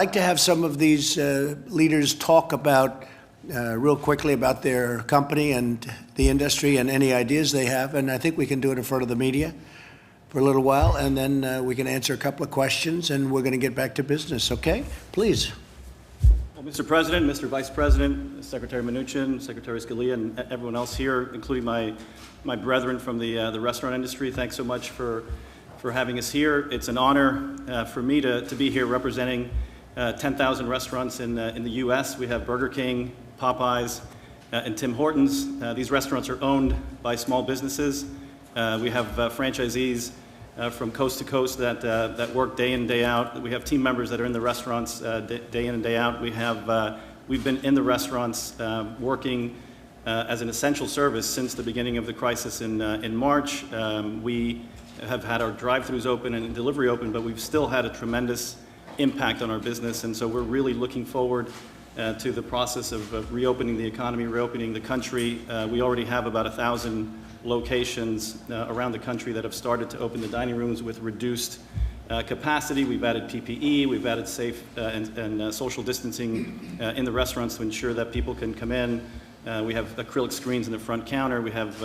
I'd like to have some of these leaders talk about, real quickly, about their company and the industry and any ideas they have. And I think we can do it in front of the media for a little while, and then we can answer a couple of questions, and we're going to get back to business. Okay? Please. Well, Mr. President, Mr. Vice President, Secretary Mnuchin, Secretary Scalia, and everyone else here, including my brethren from the restaurant industry, thanks so much for having us here. It's an honor for me to be here representing 10,000 restaurants in the U.S. We have Burger King, Popeyes, and Tim Hortons. These restaurants are owned by small businesses. We have franchisees from coast to coast that work day in, day out. We have team members that are in the restaurants day in and day out. We've been in the restaurants working as an essential service since the beginning of the crisis in March. We have had our drive-thrus open and delivery open, but we've still had a tremendous impact on our business, and so we're really looking forward to the process of reopening the economy, reopening the country. We already have about 1,000 locations around the country that have started to open the dining rooms with reduced capacity. We've added PPE, we've added safe and social distancing in the restaurants to ensure that people can come in. We have acrylic screens in the front counter. We have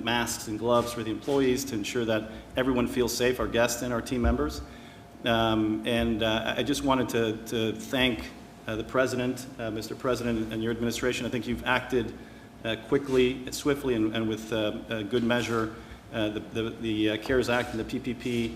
masks and gloves for the employees to ensure that everyone feels safe, our guests and our team members. I just wanted to thank the President, Mr. President, and your administration. I think you've acted quickly, swiftly, and with good measure. The CARES Act and the PPP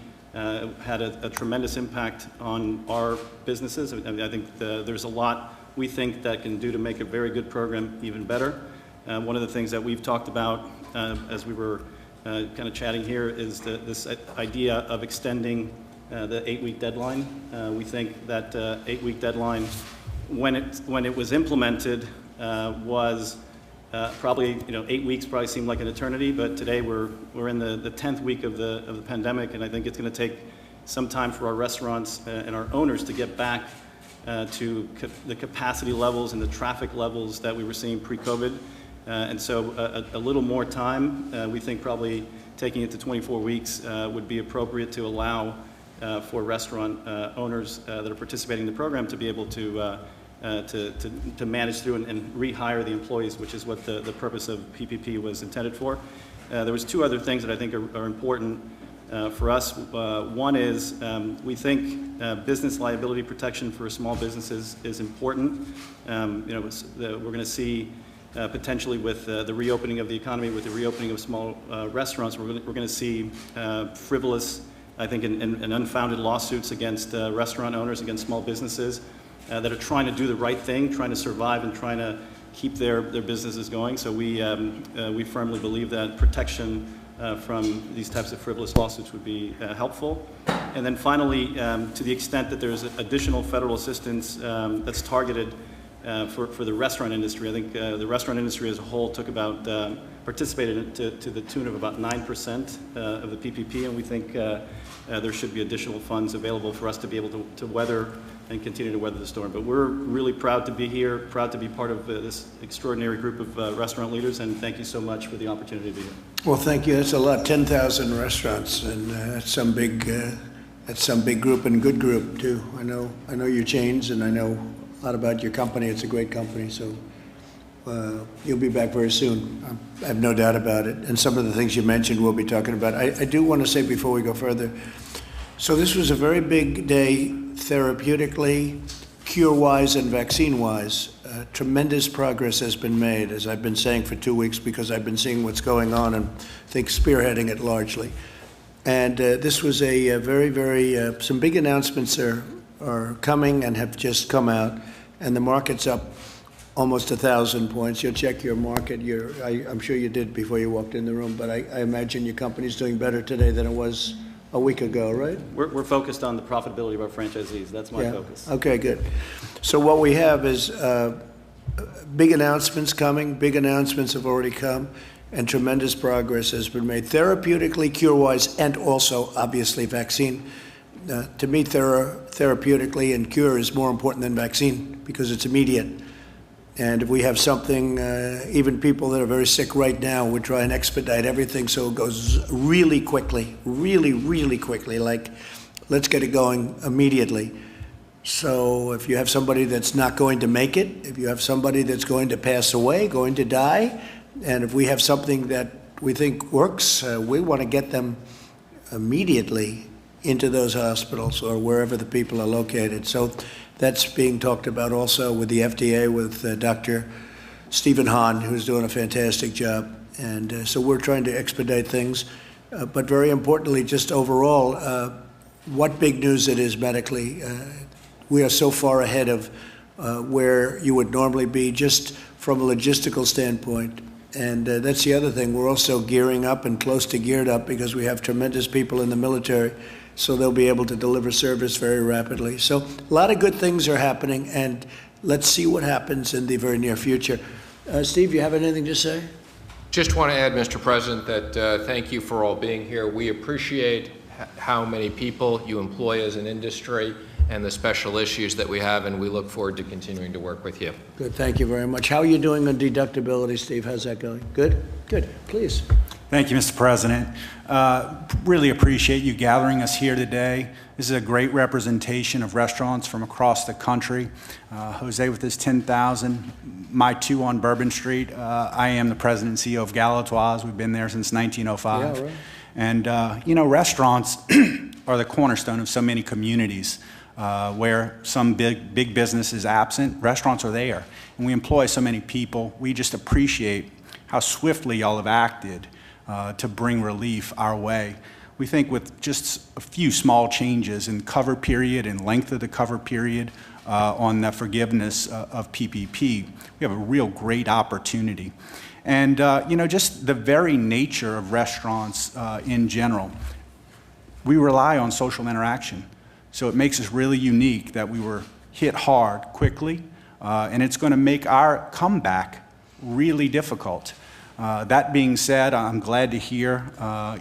had a tremendous impact on our businesses. I think there's a lot we think that can do to make a very good program even better. One of the things that we've talked about as we were kind of chatting here is this idea of extending the 8-week deadline. We think that 8-week deadline, when it was implemented, was probably 8 weeks probably seemed like an eternity, but today we're in the 10th week of the pandemic, and I think it's going to take some time for our restaurants and our owners to get back to the capacity levels and the traffic levels that we were seeing pre-COVID. And so a little more time, we think probably taking it to 24 weeks would be appropriate to allow for restaurant owners that are participating in the program to be able to manage through and rehire the employees, which is what the purpose of PPP was intended for. There was two other things that I think are important for us. One is we think business liability protection for small businesses is important. We're going to see potentially with the reopening of the economy, with the reopening of small restaurants, we're going to see frivolous, I think, and unfounded lawsuits against restaurant owners, against small businesses that are trying to do the right thing, trying to survive and trying to keep their businesses going. So we firmly believe that protection from these types of frivolous lawsuits would be helpful. And then finally, to the extent that there's additional federal assistance that's targeted for the restaurant industry, I think the restaurant industry as a whole participated to the tune of about 9% of the PPP, and we think there should be additional funds available for us to be able to weather and continue to weather the storm. But we're really proud to be here, proud to be part of this extraordinary group of restaurant leaders, and thank you so much for the opportunity to be here. Well, thank you. That's a lot, 10,000 restaurants, and that's some big group and good group too. I know your chains, and I know a lot about your company. It's a great company, so you'll be back very soon. I have no doubt about it. And some of the things you mentioned we'll be talking about. I do want to say before we go further, so this was a very big day therapeutically, cure-wise, and vaccine-wise. Tremendous progress has been made, as I've been saying for 2 weeks, because I've been seeing what's going on and I think spearheading it largely. And this was a very, some big announcements are coming and have just come out, and the market's up almost 1,000 points. You'll check your market. I'm sure you did before you walked in the room, but I imagine your company's doing better today than it was a week ago, right? We're focused on the profitability of our franchisees. That's my focus. Okay, good. So what we have is big announcements coming. Big announcements have already come, and tremendous progress has been made therapeutically, cure-wise, and also, obviously, vaccine. To me, therapeutically and cure is more important than vaccine because it's immediate. And if we have something, even people that are very sick right now would try and expedite everything so it goes really quickly, really quickly, like let's get it going immediately. So if you have somebody that's not going to make it, if you have somebody that's going to pass away, going to die, and if we have something that we think works, we want to get them immediately into those hospitals or wherever the people are located. So that's being talked about also with the FDA, with Dr. Stephen Hahn, who's doing a fantastic job. And so we're trying to expedite things. But very importantly, just overall, what big news it is medically. We are so far ahead of where you would normally be just from a logistical standpoint. And that's the other thing. We're also gearing up and close to geared up because we have tremendous people in the military, so they'll be able to deliver service very rapidly. So a lot of good things are happening, and let's see what happens in the very near future. Steve, you have anything to say? Just want to add, Mr. President, that thank you for all being here. We appreciate how many people you employ as an industry and the special issues that we have, and we look forward to continuing to work with you. Good, thank you very much. How are you doing on deductibility, Steve? How's that going? Good? Good, please. Thank you, Mr. President. Really appreciate you gathering us here today. This is a great representation of restaurants from across the country. Jose with his 10,000, my 2 on Bourbon Street. I am the president and CEO of Galatoire's. We've been there since 1905. Yeah, right. And, you know, restaurants are the cornerstone of so many communities. Where some big business is absent, restaurants are there. And we employ so many people. We just appreciate how swiftly y'all have acted to bring relief our way. We think with just a few small changes in cover period and length of the cover period on the forgiveness of PPP, we have a real great opportunity. And you know, just the very nature of restaurants in general, we rely on social interaction. So it makes us really unique that we were hit hard quickly, and it's going to make our comeback really difficult. That being said, I'm glad to hear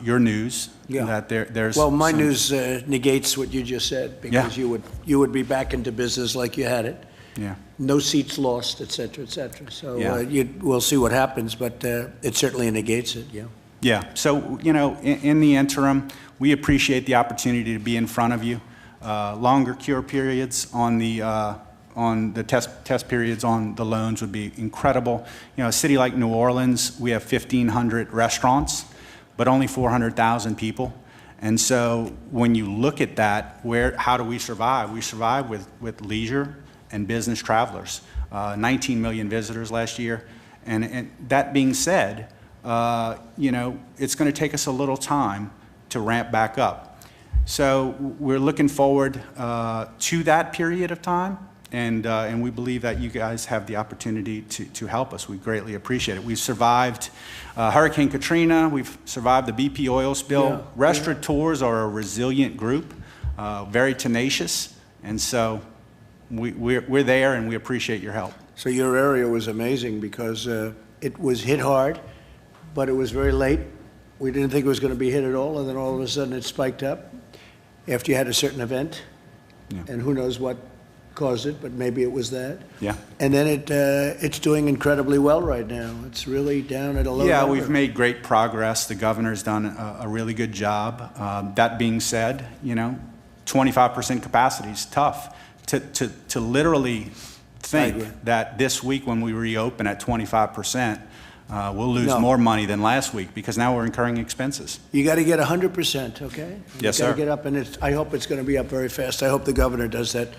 your news. Yeah. That there's well, my news negates what you just said, because yeah, you would be back into business like you had it. Yeah. No seats lost, et cetera, et cetera. So yeah, we'll see what happens, but it certainly negates it. Yeah. Yeah. So you know, in the interim, we appreciate the opportunity to be in front of you. Longer cure periods on the test periods on the loans would be incredible. You know, a city like New Orleans, we have 1,500 restaurants, but only 400,000 people. And so when you look at that, how do we survive? We survive with leisure and business travelers. 19 million visitors last year. And that being said, you know, it's going to take us a little time to ramp back up. So we're looking forward to that period of time, and we believe that you guys have the opportunity to help us. We greatly appreciate it. We've survived Hurricane Katrina. We've survived the BP oil spill. Yeah. Restaurateurs are a resilient group, very tenacious, and so we're there, and we appreciate your help. So your area was amazing because it was hit hard, but it was very late. We didn't think it was going to be hit at all, and then all of a sudden it spiked up after you had a certain event, yeah, and who knows what caused it, but maybe it was that. Yeah. And then it's doing incredibly well right now. It's really down at a low number. We've made great progress. The governor's done a really good job. That being said, you know, 25% capacity is tough. To literally think that this week when we reopen at 25%, we'll lose more money than last week because now we're incurring expenses. You got to get 100%, okay? Yes, sir. You got to get up, and I hope it's going to be up very fast. I hope the governor does that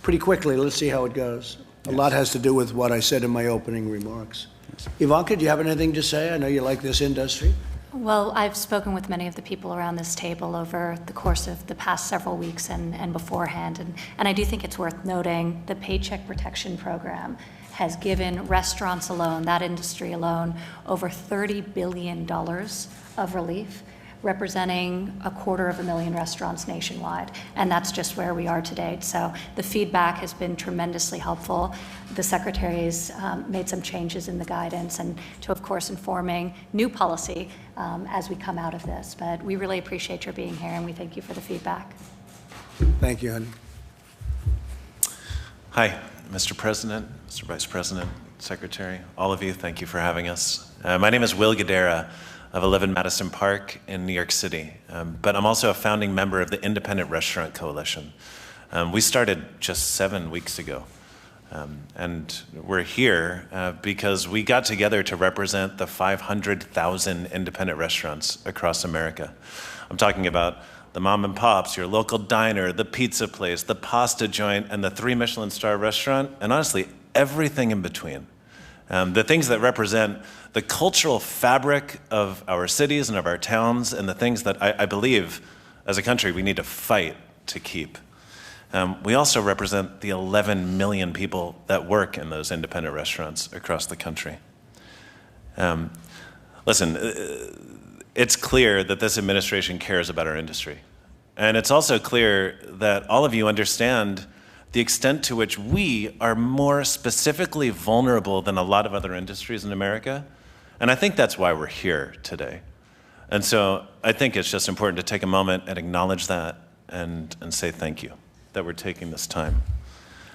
pretty quickly. Let's see how it goes. A lot has to do with what I said in my opening remarks. Yes. Ivanka, do you have anything to say? I know you like this industry. Well, I've spoken with many of the people around this table over the course of the past several weeks and beforehand, and I do think it's worth noting the Paycheck Protection Program has given restaurants alone, that industry alone, over $30 billion of relief, representing 250,000 restaurants nationwide. And that's just where we are today. So the feedback has been tremendously helpful. The Secretary's made some changes in the guidance and to, of course, informing new policy as we come out of this. But we really appreciate your being here, and we thank you for the feedback. Thank you, honey. Hi, Mr. President, Mr. Vice President, Secretary, all of you, thank you for having us. My name is Will Guidera of 11 Madison Park in New York City, but I'm also a founding member of the Independent Restaurant Coalition. We started just 7 weeks ago. And we're here because we got together to represent the 500,000 independent restaurants across America. I'm talking about the mom and pops, your local diner, the pizza place, the pasta joint, and the 3 Michelin star restaurant, and honestly, everything in between. The things that represent the cultural fabric of our cities and of our towns, and the things that I believe, as a country, we need to fight to keep. We also represent the 11 million people that work in those independent restaurants across the country. Listen, it's clear that this administration cares about our industry. And it's also clear that all of you understand the extent to which we are more specifically vulnerable than a lot of other industries in America. And I think that's why we're here today. And so I think it's just important to take a moment and acknowledge that and say thank you that we're taking this time.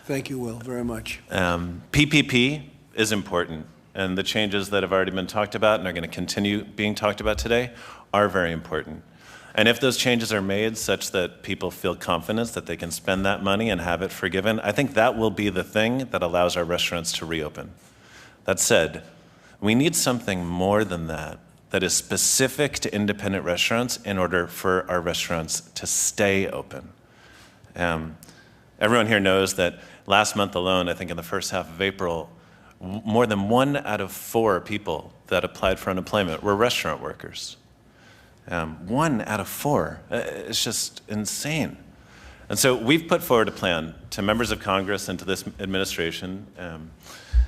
Thank you, Will, very much. PPP is important, and the changes that have already been talked about and are going to continue being talked about today are very important. And if those changes are made such that people feel confidence that they can spend that money and have it forgiven, I think that will be the thing that allows our restaurants to reopen. That said, we need something more than that that is specific to independent restaurants in order for our restaurants to stay open. Everyone here knows that last month alone, I think in the first half of April, more than 1 out of 4 people that applied for unemployment were restaurant workers. 1 out of 4. It's just insane. And so we've put forward a plan to members of Congress and to this administration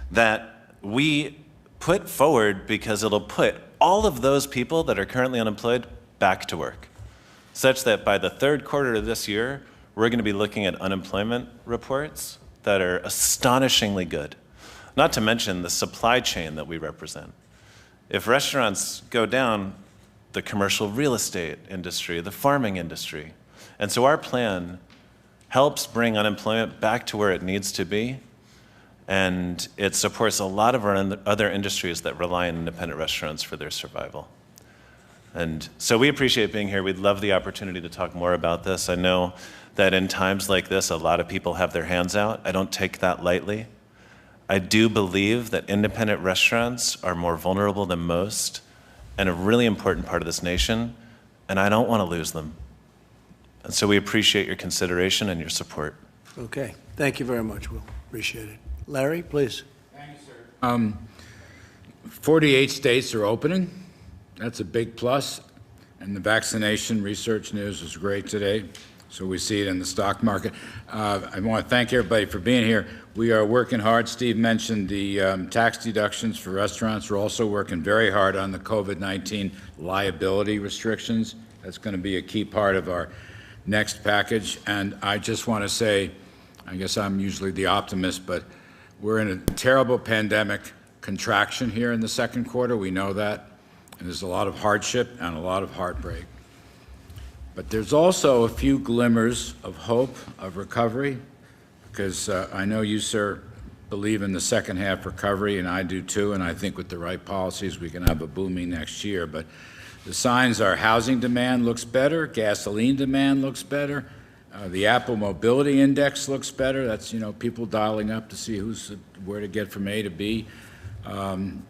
that we put forward because it'll put all of those people that are currently unemployed back to work, such that by the 3rd quarter of this year, we're going to be looking at unemployment reports that are astonishingly good, not to mention the supply chain that we represent. If restaurants go down, the commercial real estate industry, the farming industry. And so our plan helps bring unemployment back to where it needs to be, and it supports a lot of our other industries that rely on independent restaurants for their survival. And so we appreciate being here. We'd love the opportunity to talk more about this. I know that in times like this, a lot of people have their hands out. I don't take that lightly. I do believe that independent restaurants are more vulnerable than most and a really important part of this nation, and I don't want to lose them. And so we appreciate your consideration and your support. Okay, thank you very much, Will. Appreciate it. Larry, please. Thank you, sir. 48 states are opening. That's a big plus. And the vaccination research news was great today. So we see it in the stock market. I want to thank everybody for being here. We are working hard. Steve mentioned the tax deductions for restaurants. We're also working very hard on the COVID-19 liability restrictions. That's going to be a key part of our next package. And I just want to say, I guess I'm usually the optimist, but we're in a terrible pandemic contraction here in the 2nd quarter. We know that. And there's a lot of hardship and a lot of heartbreak. But there's also a few glimmers of hope, of recovery, because I know you, sir, believe in the second half recovery, and I do too, and I think with the right policies we can have a booming next year. But the signs are housing demand looks better, gasoline demand looks better, the Apple Mobility Index looks better. That's, you know, people dialing up to see where to get from A to B.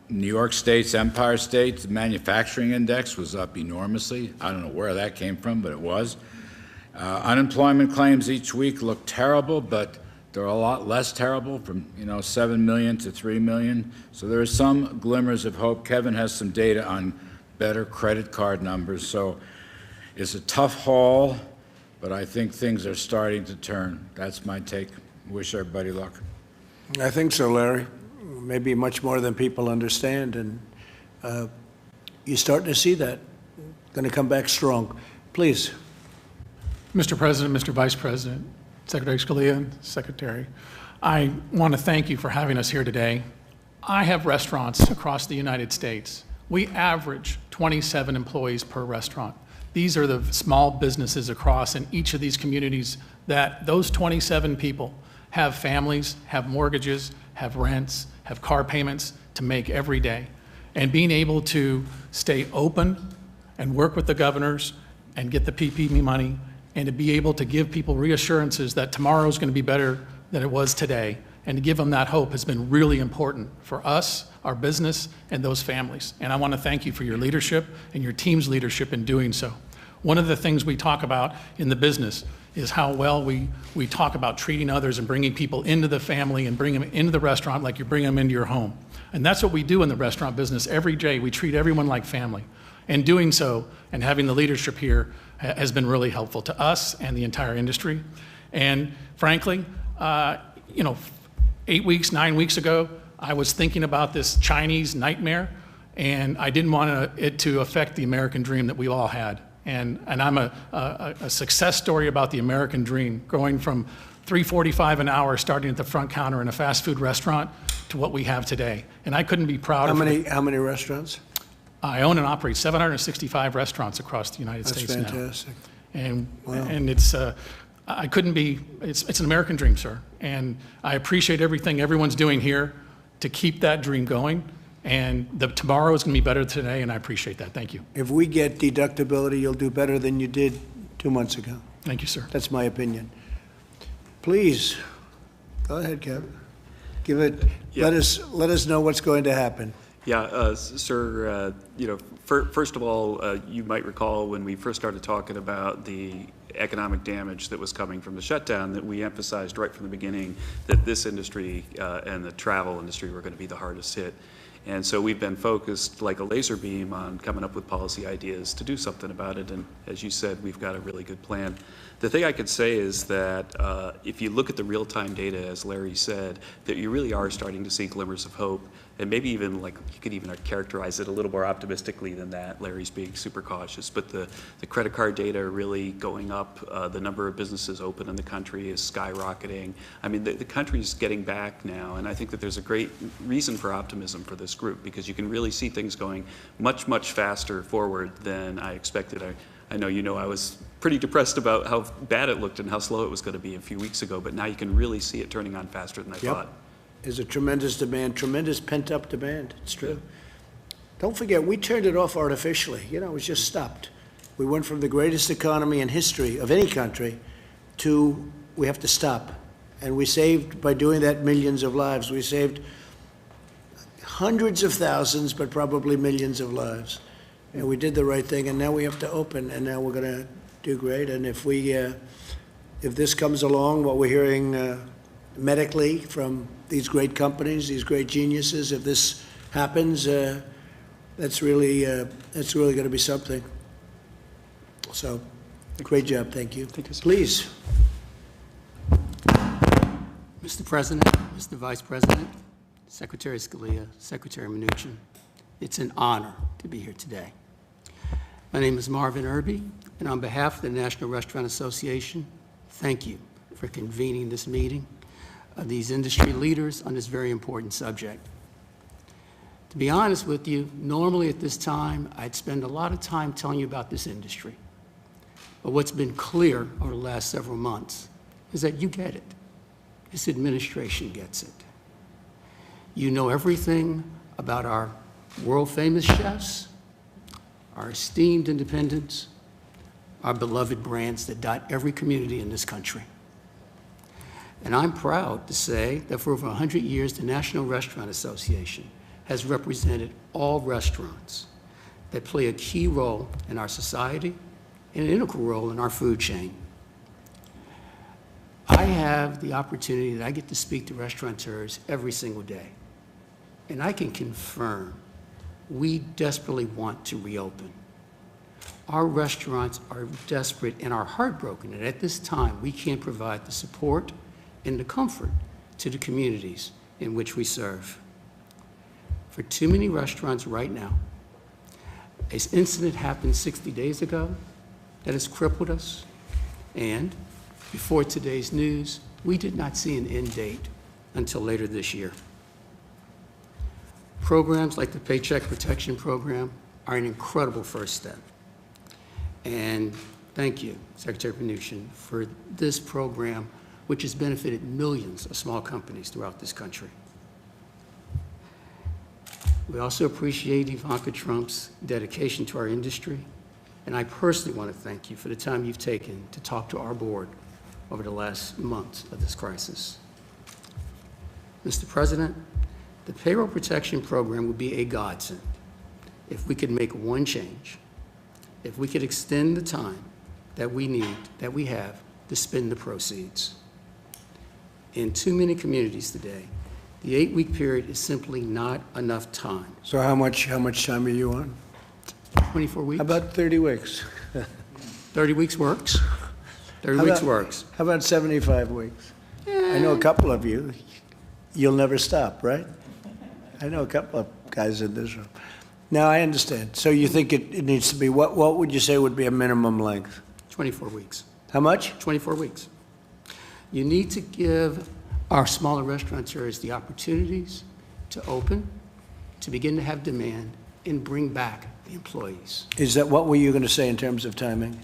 New York State's Empire State, the manufacturing index was up enormously. I don't know where that came from, but it was. Unemployment claims each week look terrible, but they're a lot less terrible, from 7 million to 3 million. So there are some glimmers of hope. Kevin has some data on better credit card numbers. So it's a tough haul, but I think things are starting to turn. That's my take. Wish everybody luck. I think so, Larry. Maybe much more than people understand, and you're starting to see that. Going to come back strong. Please. Mr. President, Mr. Vice President, Secretary Scalia, Secretary, I want to thank you for having us here today. I have restaurants across the United States. We average 27 employees per restaurant. These are the small businesses across in each of these communities that those 27 people have families, have mortgages, have rents, have car payments to make every day. And being able to stay open and work with the governors and get the PPP money and to be able to give people reassurances that tomorrow is going to be better than it was today, and to give them that hope has been really important for us, our business, and those families. And I want to thank you for your leadership and your team's leadership in doing so. One of the things we talk about in the business is how well we talk about treating others and bringing people into the family and bringing them into the restaurant like you bring them into your home. And that's what we do in the restaurant business every day. We treat everyone like family. And doing so and having the leadership here has been really helpful to us and the entire industry. And frankly, 8 weeks, 9 weeks ago, I was thinking about this Chinese nightmare, and I didn't want it to affect the American dream that we all had. And I'm a success story about the American dream, going from $3.45 an hour starting at the front counter in a fast food restaurant to what we have today. And I couldn't be prouder. How many restaurants? I own and operate 765 restaurants across the United States now. That's fantastic. And, Wow. and it's, I couldn't be, it's an American dream, sir. And I appreciate everything everyone's doing here to keep that dream going. And tomorrow is going to be better than today, and I appreciate that. Thank you. If we get deductibility, you'll do better than you did 2 months ago. Thank you, sir. That's my opinion. Please, go ahead, Kevin. Give it, Yeah. let us know what's going to happen. Yeah, sir, first of all, you might recall when we first started talking about the economic damage that was coming from the shutdown, that we emphasized right from the beginning that this industry and the travel industry were going to be the hardest hit. And so we've been focused like a laser beam on coming up with policy ideas to do something about it. And as you said, we've got a really good plan. The thing I could say is that if you look at the real-time data, as Larry said, that you really are starting to see glimmers of hope. And maybe even like you could even characterize it a little more optimistically than that. Larry's being super cautious, but the credit card data are really going up. The number of businesses open in the country is skyrocketing. I mean, the country's getting back now, and I think that there's a great reason for optimism for this group, because you can really see things going much, much faster forward than I expected. I know I was pretty depressed about how bad it looked and how slow it was going to be a few weeks ago, but now you can really see it turning on faster than I thought. There's a tremendous demand, tremendous pent-up demand. It's true. Don't forget, we turned it off artificially. It was just stopped. We went from the greatest economy in history of any country to we have to stop. And we saved, by doing that, millions of lives. We saved hundreds of thousands, but probably millions of lives. And we did the right thing, and now we have to open, and now we're going to do great. And if this comes along, what we're hearing medically from these great companies, these great geniuses, if this happens, that's really going to be something. So, great job. Thank you. Thank you, sir. Please. Mr. President, Mr. Vice President, Secretary Scalia, Secretary Mnuchin, it's an honor to be here today. My name is Marvin Irby, and on behalf of the National Restaurant Association, thank you for convening this meeting of these industry leaders on this very important subject. To be honest with you, normally at this time, I'd spend a lot of time telling you about this industry. But what's been clear over the last several months is that you get it. This administration gets it. You know everything about our world-famous chefs, our esteemed independents, our beloved brands that dot every community in this country. And I'm proud to say that for over 100 years, the National Restaurant Association has represented all restaurants that play a key role in our society and an integral role in our food chain. I have the opportunity that I get to speak to restaurateurs every single day. And I can confirm we desperately want to reopen. Our restaurants are desperate and are heartbroken that at this time we can't provide the support and the comfort to the communities in which we serve. For too many restaurants right now, an incident happened 60 days ago that has crippled us, and before today's news, we did not see an end date until later this year. Programs like the Paycheck Protection Program are an incredible first step. And thank you, Secretary Mnuchin, for this program, which has benefited millions of small companies throughout this country. We also appreciate Ivanka Trump's dedication to our industry And I personally want to thank you for the time you've taken to talk to our board over the last months of this crisis. Mr. President, the Payroll Protection Program would be a godsend if we could make one change, if we could extend the time that we have to spend the proceeds. In too many communities today, the 8-week period is simply not enough time. So how much time are you on? 24 weeks? How about 30 weeks? 30 weeks works. 30 weeks works. How about 75 weeks? I know a couple of you, you'll never stop, right? I know a couple of guys in this room. Now, I understand. So you think it needs to be, what would you say would be a minimum length? 24 weeks. How much? 24 weeks. You need to give our smaller restaurateurs the opportunities to open, to begin to have demand, and bring back the employees. Is that, what were you going to say in terms of timing?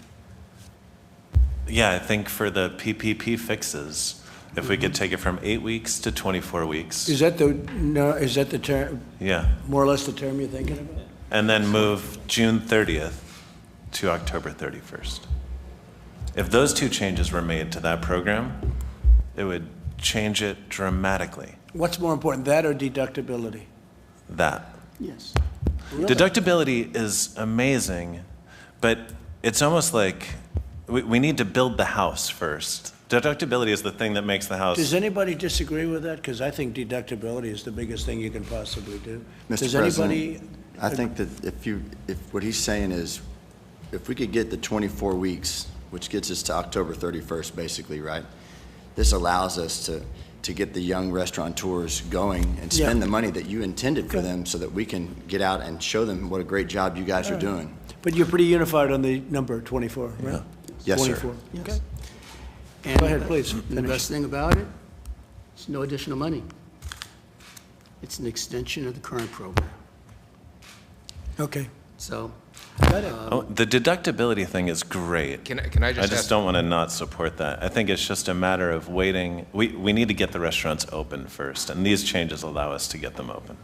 Yeah, I think for the PPP fixes, if we could take it from 8 weeks to 24 weeks. Is that the term? Yeah. More or less the term you're thinking about? And then move June 30th to October 31st. If those two changes were made to that program, it would change it dramatically. What's more important, that or deductibility? That. Yes. Really? Deductibility is amazing, but it's almost like we need to build the house first. Deductibility is the thing that makes the house. Does anybody disagree with that? Because I think deductibility is the biggest thing you can possibly do. Mr. Does President, anybody? I think that if what he's saying is, if we could get the 24 weeks, which gets us to October 31st, basically, right? This allows us to get the young restaurateurs going and spend the money that you intended for them so that we can get out and show them what a great job you guys are doing. But you're pretty unified on the number 24, right? Yeah. Yes, sir. 24. Yes. Okay. And Go ahead, please. The Finish. best thing about it, it's no additional money. It's an extension of the current program. Okay. So, The deductibility thing is great. Can I just I just ask- don't want to not support that. I think it's just a matter of waiting. We need to get the restaurants open first, and these changes allow us to get them open.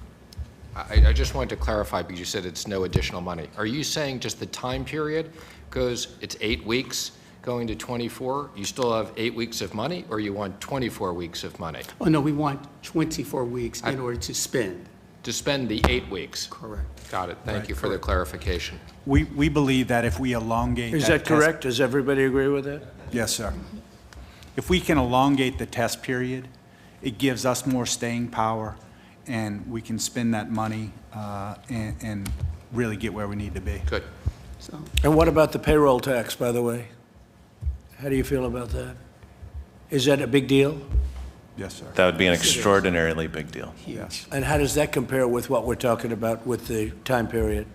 I just wanted to clarify, because you said it's no additional money. Are you saying just the time period goes, it's 8 weeks going to 24? You still have 8 weeks of money, or you want 24 weeks of money? oh no, we want 24 weeks in order to spend. To spend the 8 weeks? Correct. Got it. Thank you for the clarification. We believe that if we elongate Is that that correct? Does everybody agree with that? Yes, sir. If we can elongate the test period, it gives us more staying power, and we can spend that money and really get where we need to be. Good. So, And what about the payroll tax, by the way? How do you feel about that? Is that a big deal? Yes, sir. That would be an extraordinarily big deal. Yes. And how does that compare with what we're talking about with the time period?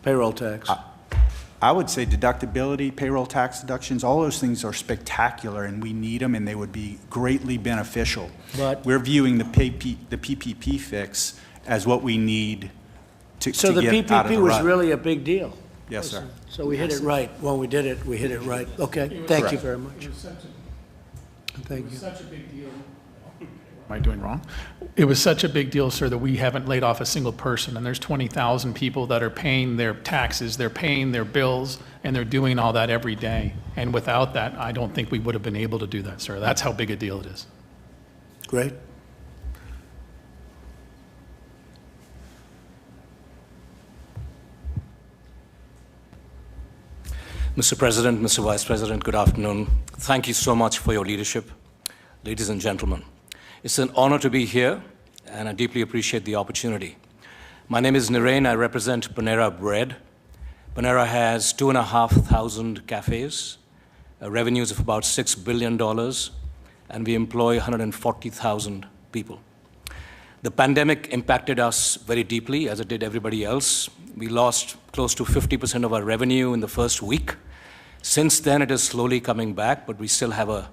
Payroll tax? I would say deductibility, payroll tax deductions, all those things are spectacular, and we need them, and they would be greatly beneficial. But- we're viewing the PPP fix as what we need to So the get out of the PPP was rut. really a big deal? Yes, sir. So we hit it right. When we did it, we hit it right. Okay, thank you very much. Thank you. Such a big deal. Am I doing wrong? It was such a big deal, sir, that we haven't laid off a single person, and there's 20,000 people that are paying their taxes, they're paying their bills, and they're doing all that every day. And without that, I don't think we would have been able to do that, sir. That's how big a deal it is. Great. Mr. President, Mr. Vice President, good afternoon. Thank you so much for your leadership. Ladies and gentlemen, it's an honor to be here, and I deeply appreciate the opportunity. My name is Nirain. I represent Panera Bread. Panera has 2,500 cafes, revenues of about $6 billion, and we employ 140,000 people. The pandemic impacted us very deeply, as it did everybody else. We lost close to 50% of our revenue in the first week. Since then, it is slowly coming back, but we still have a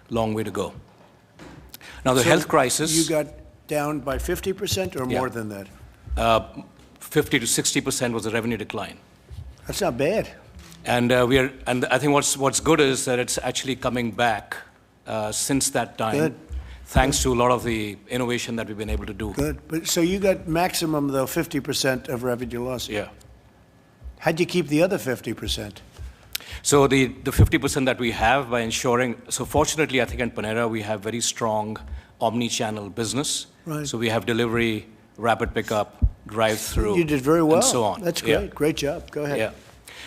long way to go. Now, the health crisis... You got down by 50% or Yeah. more than that? 50 to 60% was the revenue decline. That's not bad. And I think what's good is that it's actually coming back since that time. Good. Thanks to a lot of the innovation that we've been able to do. Good. But so you got maximum, though, 50% of revenue loss. Yeah. How'd you keep the other 50%? So the 50% that we have by ensuring, so fortunately, I think at Panera, we have very strong omni-channel business. Right. So we have delivery, rapid pickup, drive-through. You did very well. And so on. That's great. Yeah. Great job. Go ahead. Yeah.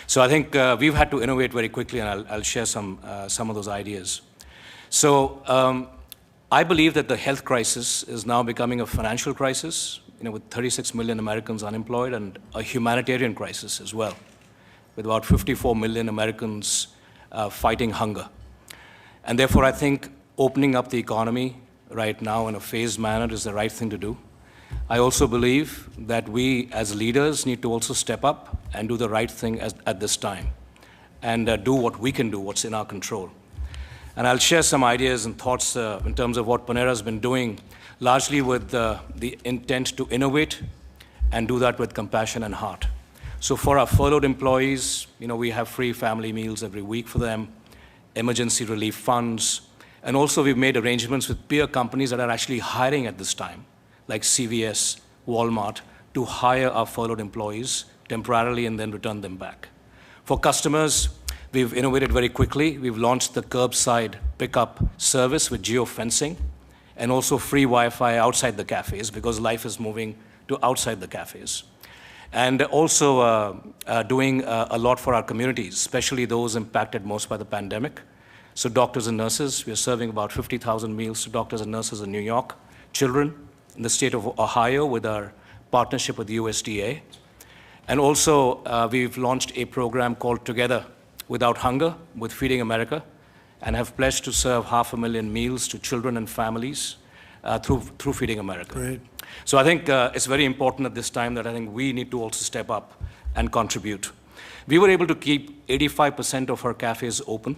So I think we've had to innovate very quickly, and I'll share some of those ideas. So I believe that the health crisis is now becoming a financial crisis, with 36 million Americans unemployed, and a humanitarian crisis as well, with about 54 million Americans fighting hunger. And therefore, I think opening up the economy right now in a phased manner is the right thing to do. I also believe that we as leaders need to also step up and do the right thing at this time and do what we can do, what's in our control. And I'll share some ideas and thoughts in terms of what Panera has been doing, largely with the intent to innovate and do that with compassion and heart. So for our furloughed employees, we have free family meals every week for them, emergency relief funds, and also we've made arrangements with peer companies that are actually hiring at this time, like CVS, Walmart, to hire our furloughed employees temporarily and then return them back. For customers, we've innovated very quickly. We've launched the curbside pickup service with geofencing and also free Wi-Fi outside the cafes because life is moving to outside the cafes. And also doing a lot for our communities, especially those impacted most by the pandemic. So doctors and nurses, we are serving about 50,000 meals to doctors and nurses in New York, children in the state of Ohio with our partnership with the USDA. And also we've launched a program called Together Without Hunger with Feeding America and have pledged to serve 500,000 meals to children and families through Feeding America. Great. So I think it's very important at this time that I think we need to also step up and contribute. We were able to keep 85% of our cafes open.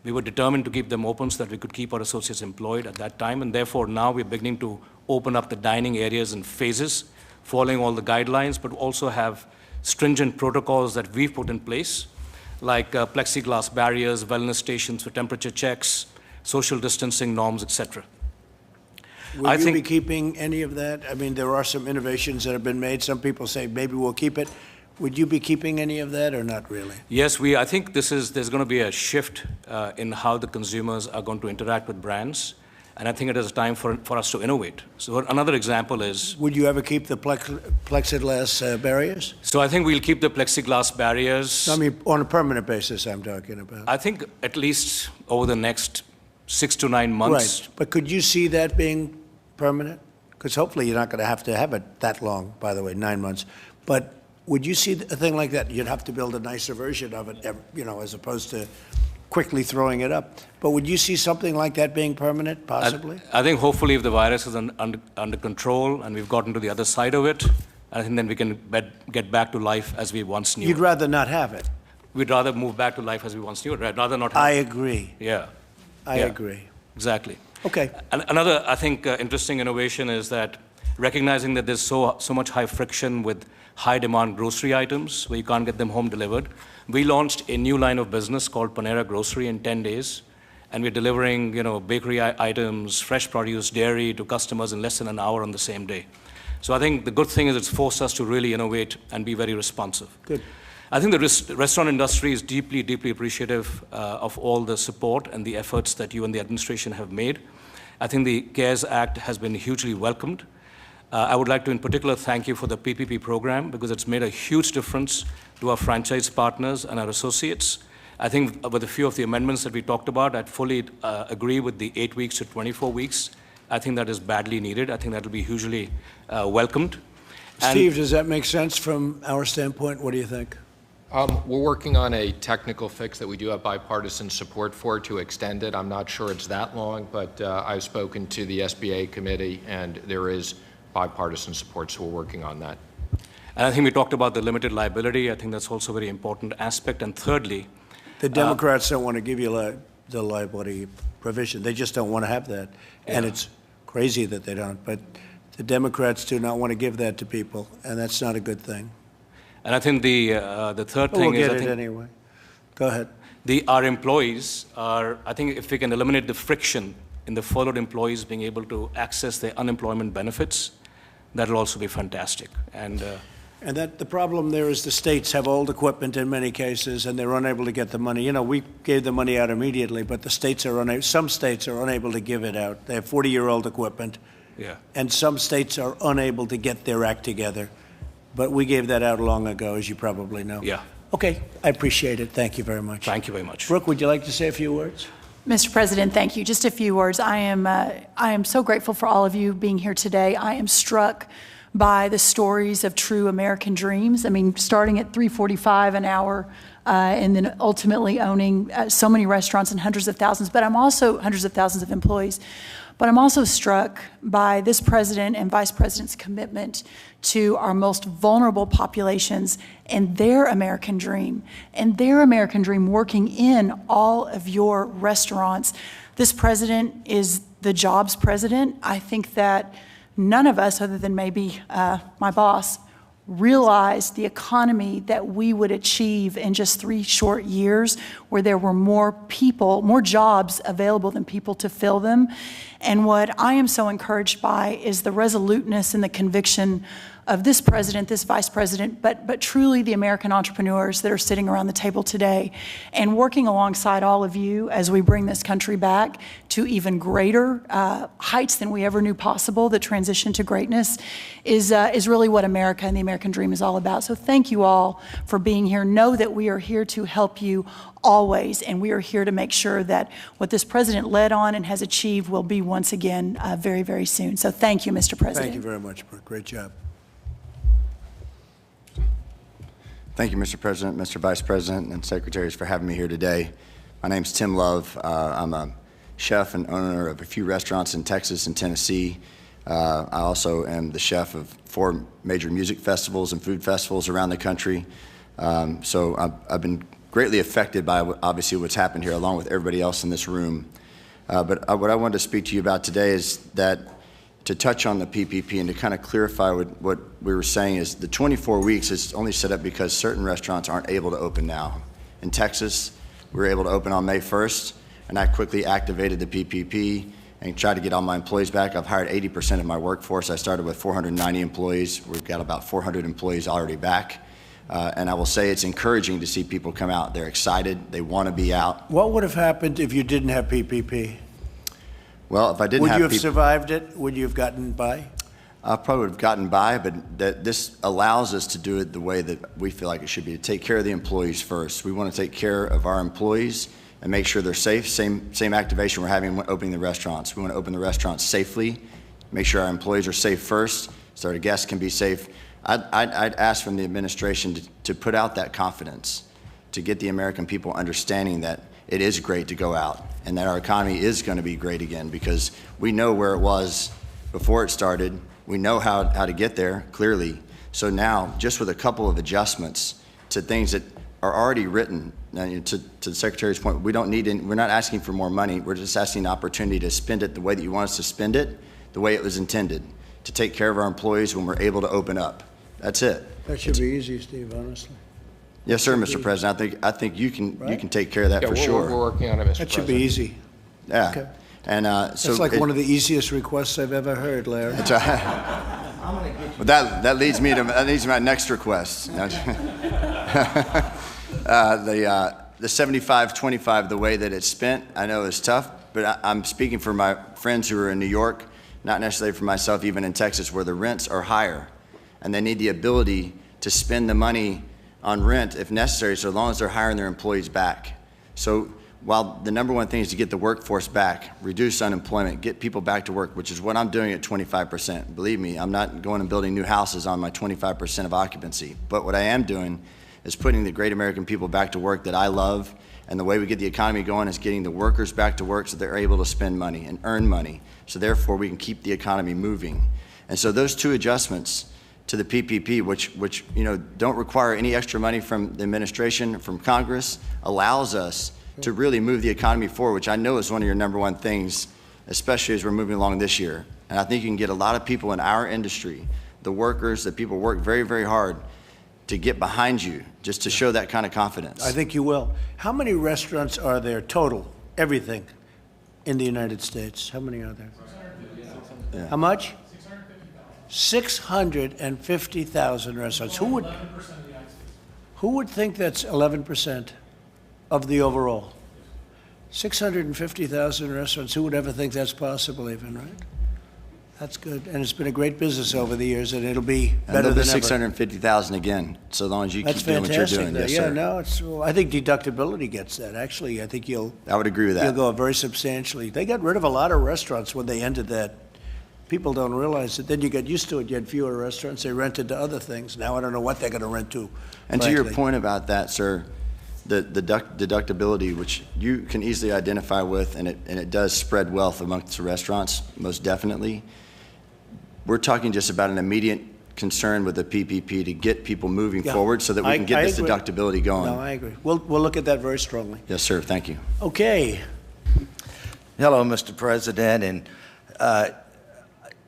We were determined to keep them open so that we could keep our associates employed at that time, and therefore now we're beginning to open up the dining areas in phases, following all the guidelines, but also have stringent protocols that we've put in place, like plexiglass barriers, wellness stations for temperature checks, social distancing norms, etc. Will you be keeping any of that? I mean, there are some innovations that have been made. Some people say maybe we'll keep it. Would you be keeping any of that or not really? Yes, I think there's going to be a shift in how the consumers are going to interact with brands. And I think it is time for us to innovate. So another example is... Would you ever keep the plexiglass barriers? So I think we'll keep the plexiglass barriers. I mean, on a permanent basis, I'm talking about. I think at least over the next 6 to 9 months. Right. But could you see that being permanent? Because hopefully you're not going to have it that long, by the way, 9 months. But would you see a thing like that? You'd have to build a nicer version of it, as opposed to quickly throwing it up. But would you see something like that being permanent, possibly? I think hopefully if the virus is under control and we've gotten to the other side of it, I think then we can get back to life as we once knew. You'd rather not have it? We'd rather move back to life as we once knew it, right? Rather not have I agree. Yeah. I agree. Exactly. Okay. And another, I think, interesting innovation is that recognizing that there's so much high friction with high-demand grocery items where you can't get them home delivered, we launched a new line of business called Panera Grocery in 10 days, and we're delivering, bakery items, fresh produce, dairy to customers in less than an hour on the same day. So I think the good thing is it's forced us to really innovate and be very responsive. Good. I think the restaurant industry is deeply, deeply appreciative of all the support and the efforts that you and the administration have made. I think the CARES Act has been hugely welcomed. I would like to, in particular, thank you for the PPP program because it's made a huge difference to our franchise partners and our associates. I think with a few of the amendments that we talked about, I'd fully agree with the 8 weeks to 24 weeks. I think that is badly needed. I think that will be hugely welcomed. Steve, does that make sense from our standpoint? What do you think? We're working on a technical fix that we do have bipartisan support for to extend it. I'm not sure it's that long, but I've spoken to the SBA committee, and there is bipartisan support, so we're working on that. And I think we talked about the limited liability. I think that's also a very important aspect. And thirdly, the Democrats don't want to give you the liability provision. They just don't want to have that. Yeah. And it's crazy that they don't. But the Democrats do not want to give that to people, and that's not a good thing. And I think the third thing is... We'll get it anyway. Go ahead. Our employees are, I think if we can eliminate the friction in the furloughed employees being able to access their unemployment benefits, that will also be fantastic. And And that the problem there is the states have old equipment in many cases, and they're unable to get the money. You know, we gave the money out immediately, but the states are unable. Some states are unable to give it out. They have 40-year-old equipment, Yeah. and some states are unable to get their act together. But we gave that out long ago, as you probably know. Yeah. Okay, I appreciate it. Thank you very much. Thank you very much. Brooke, would you like to say a few words? Mr. President, thank you. Just a few words. I am so grateful for all of you being here today. I am struck by the stories of true American dreams. I mean, starting at $3.45 an hour, and then ultimately owning so many restaurants and hundreds of thousands, but I'm also hundreds of thousands of employees. But I'm also struck by this president and vice president's commitment to our most vulnerable populations and their American dream, working in all of your restaurants. This president is the jobs president. I think that none of us, other than maybe my boss, realized the economy that we would achieve in just 3 short years, where there were more people, more jobs available than people to fill them. And what I am so encouraged by is the resoluteness and the conviction of this president, this vice president, but truly the American entrepreneurs that are sitting around the table today and working alongside all of you as we bring this country back to even greater heights than we ever knew possible. The transition to greatness is really what America and the American dream is all about. So thank you all for being here. Know that we are here to help you always, and we are here to make sure that what this president led on and has achieved will be once again very, very soon. So thank you, Mr. President. Thank you very much, Brooke. Great job. Thank you, Mr. President, Mr. Vice President, and Secretaries for having me here today. My name's Tim Love. I'm a chef and owner of a few restaurants in Texas and Tennessee. I also am the chef of 4 major music festivals and food festivals around the country. So I've been greatly affected by, obviously, what's happened here, along with everybody else in this room. But what I wanted to speak to you about today is that to touch on the PPP and to kind of clarify what we were saying is the 24 weeks is only set up because certain restaurants aren't able to open now. In Texas, we were able to open on May 1st, and I quickly activated the PPP and tried to get all my employees back. I've hired 80% of my workforce. I started with 490 employees. We've got about 400 employees already back. And I will say it's encouraging to see people come out. They're excited. They want to be out. What would have happened if you didn't have PPP? Well, if I didn't Would have you have survived it? Would you have gotten by? I probably would have gotten by, but this allows us to do it the way that we feel like it should be, to take care of the employees first. We want to take care of our employees and make sure they're safe. Same activation we're having when opening the restaurants. We want to open the restaurants safely, make sure our employees are safe first so our guests can be safe. I'd ask from the administration to put out that confidence, to get the American people understanding that it is great to go out and that our economy is going to be great again, because we know where it was before it started. We know how to get there, clearly. So now, just with a couple of adjustments to things that are already written, to the Secretary's point, we're not asking for more money. We're just asking the opportunity to spend it the way that you want us to spend it, the way it was intended, to take care of our employees when we're able to open up. That's it. That should be easy, Steve, honestly. Yes, sir, Mr. President. I think you can take care of that for sure. We're working on it, Mr. President. That should be easy. Yeah. Okay. And It's like one of the easiest requests I've ever heard, Larry. Well, that leads me to my next request. The 75-25, the way that it's spent, I know is tough, but I'm speaking for my friends who are in New York, not necessarily for myself, even in Texas, where the rents are higher, and they need the ability to spend the money on rent if necessary, so long as they're hiring their employees back. So while the number one thing is to get the workforce back, reduce unemployment, get people back to work, which is what I'm doing at 25%. Believe me, I'm not going and building new houses on my 25% of occupancy. But what I am doing is putting the great American people back to work that I love, and the way we get the economy going is getting the workers back to work so they're able to spend money and earn money, so therefore we can keep the economy moving. And so those 2 adjustments to the PPP, which don't require any extra money from the administration, from Congress, allows us to really move the economy forward, which I know is one of your number one things, especially as we're moving along this year. And I think you can get a lot of people in our industry, the workers, the people work very, very hard to get behind you, just to show that kind of confidence. I think you will. How many restaurants are there total, everything, in the United States? How many are there? Yeah. How much? 650,000 restaurants. Who would think that's 11% of the overall? 650,000 restaurants. Who would ever think that's possible even, right? That's good. And it's been a great business over the years, and it'll be better than ever. 650,000 again, so long as you keep doing what you're doing. That's Yes, fantastic. sir. No, well, I think deductibility gets that. Actually, I think I would agree with that. you'll go very substantially. They got rid of a lot of restaurants when they ended that. People don't realize it. Then you get used to it. You had fewer restaurants. They rented to other things. Now I don't know what they're going to rent to. And to your frankly. point about that, sir, the deductibility, which you can easily identify with, and it does spread wealth amongst the restaurants, most definitely. We're talking just about an immediate concern with the PPP to get people moving forward so that we can get this agree. deductibility going. No, I agree. We'll look at that very strongly. Yes, sir. Thank you. Okay. Hello, Mr. President, and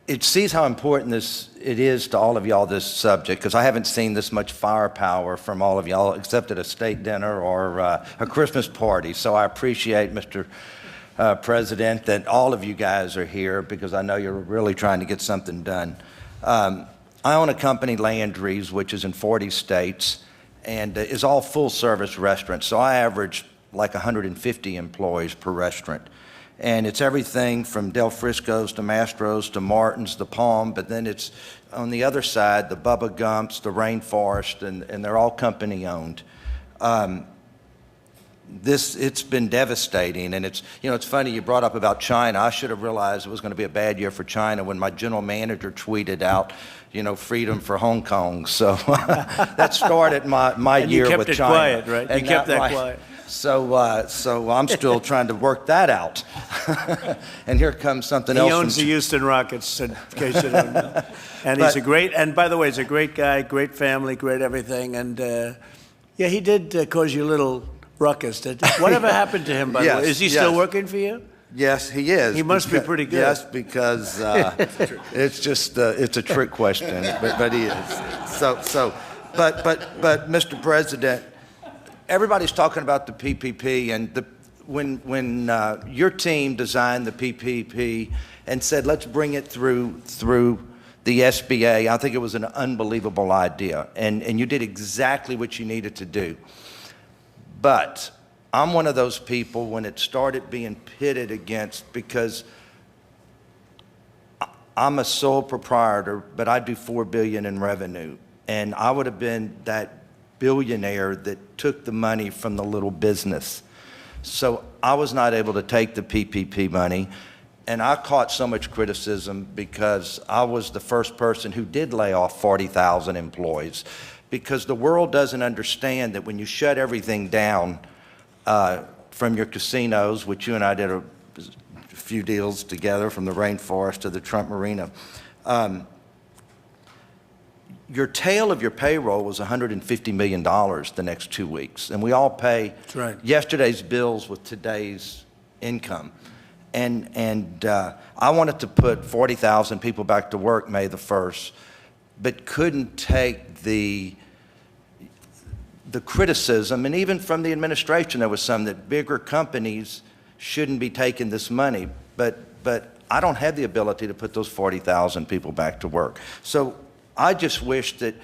it sees how important it is to all of y'all, this subject, because I haven't seen this much firepower from all of y'all except at a state dinner or a Christmas party. So I appreciate, Mr. President, that all of you guys are here because I know you're really trying to get something done. I own a company, Landry's, which is in 40 states and is all full-service restaurants. So I average like 150 employees per restaurant. And it's everything from Del Frisco's to Mastro's to Martin's, the Palm, but then it's on the other side, the Bubba Gump's, the Rainforest, and they're all company-owned. It's been devastating, and it's funny you brought up about China. I should have realized it was going to be a bad year for China when my general manager tweeted out, freedom for Hong Kong. So that started my year with China. And you kept it quiet, right? You kept that quiet. So I'm still trying to work that out. And here comes something else. He owns the Houston Rockets, in case you don't know. And and by the way, he's a great guy, great family, great everything. And yeah, he did cause you a little ruckus. Whatever happened to him, by the way? Is he still working for you? Yes, he is. He must be pretty good. Yes, because it's just it's a trick question, but he is. But Mr. President, everybody's talking about the PPP, and when your team designed the PPP and said, let's bring it through the SBA, I think it was an unbelievable idea, and you did exactly what you needed to do. But I'm one of those people when it started being pitted against, because I'm a sole proprietor, but I do $4 billion in revenue, and I would have been that billionaire that took the money from the little business. So I was not able to take the PPP money, and I caught so much criticism because I was the first person who did lay off 40,000 employees, because the world doesn't understand that when you shut everything down from your casinos, which you and I did a few deals together, from the Rainforest to the Trump Marina, your tail of your payroll was $150 million the next 2 weeks. And we all pay yesterday's bills with today's income. And I wanted to put 40,000 people back to work May the 1st, but couldn't take the criticism, and even from the administration there was some, that bigger companies shouldn't be taking this money. But I don't have the ability to put those 40,000 people back to work. So I just wish that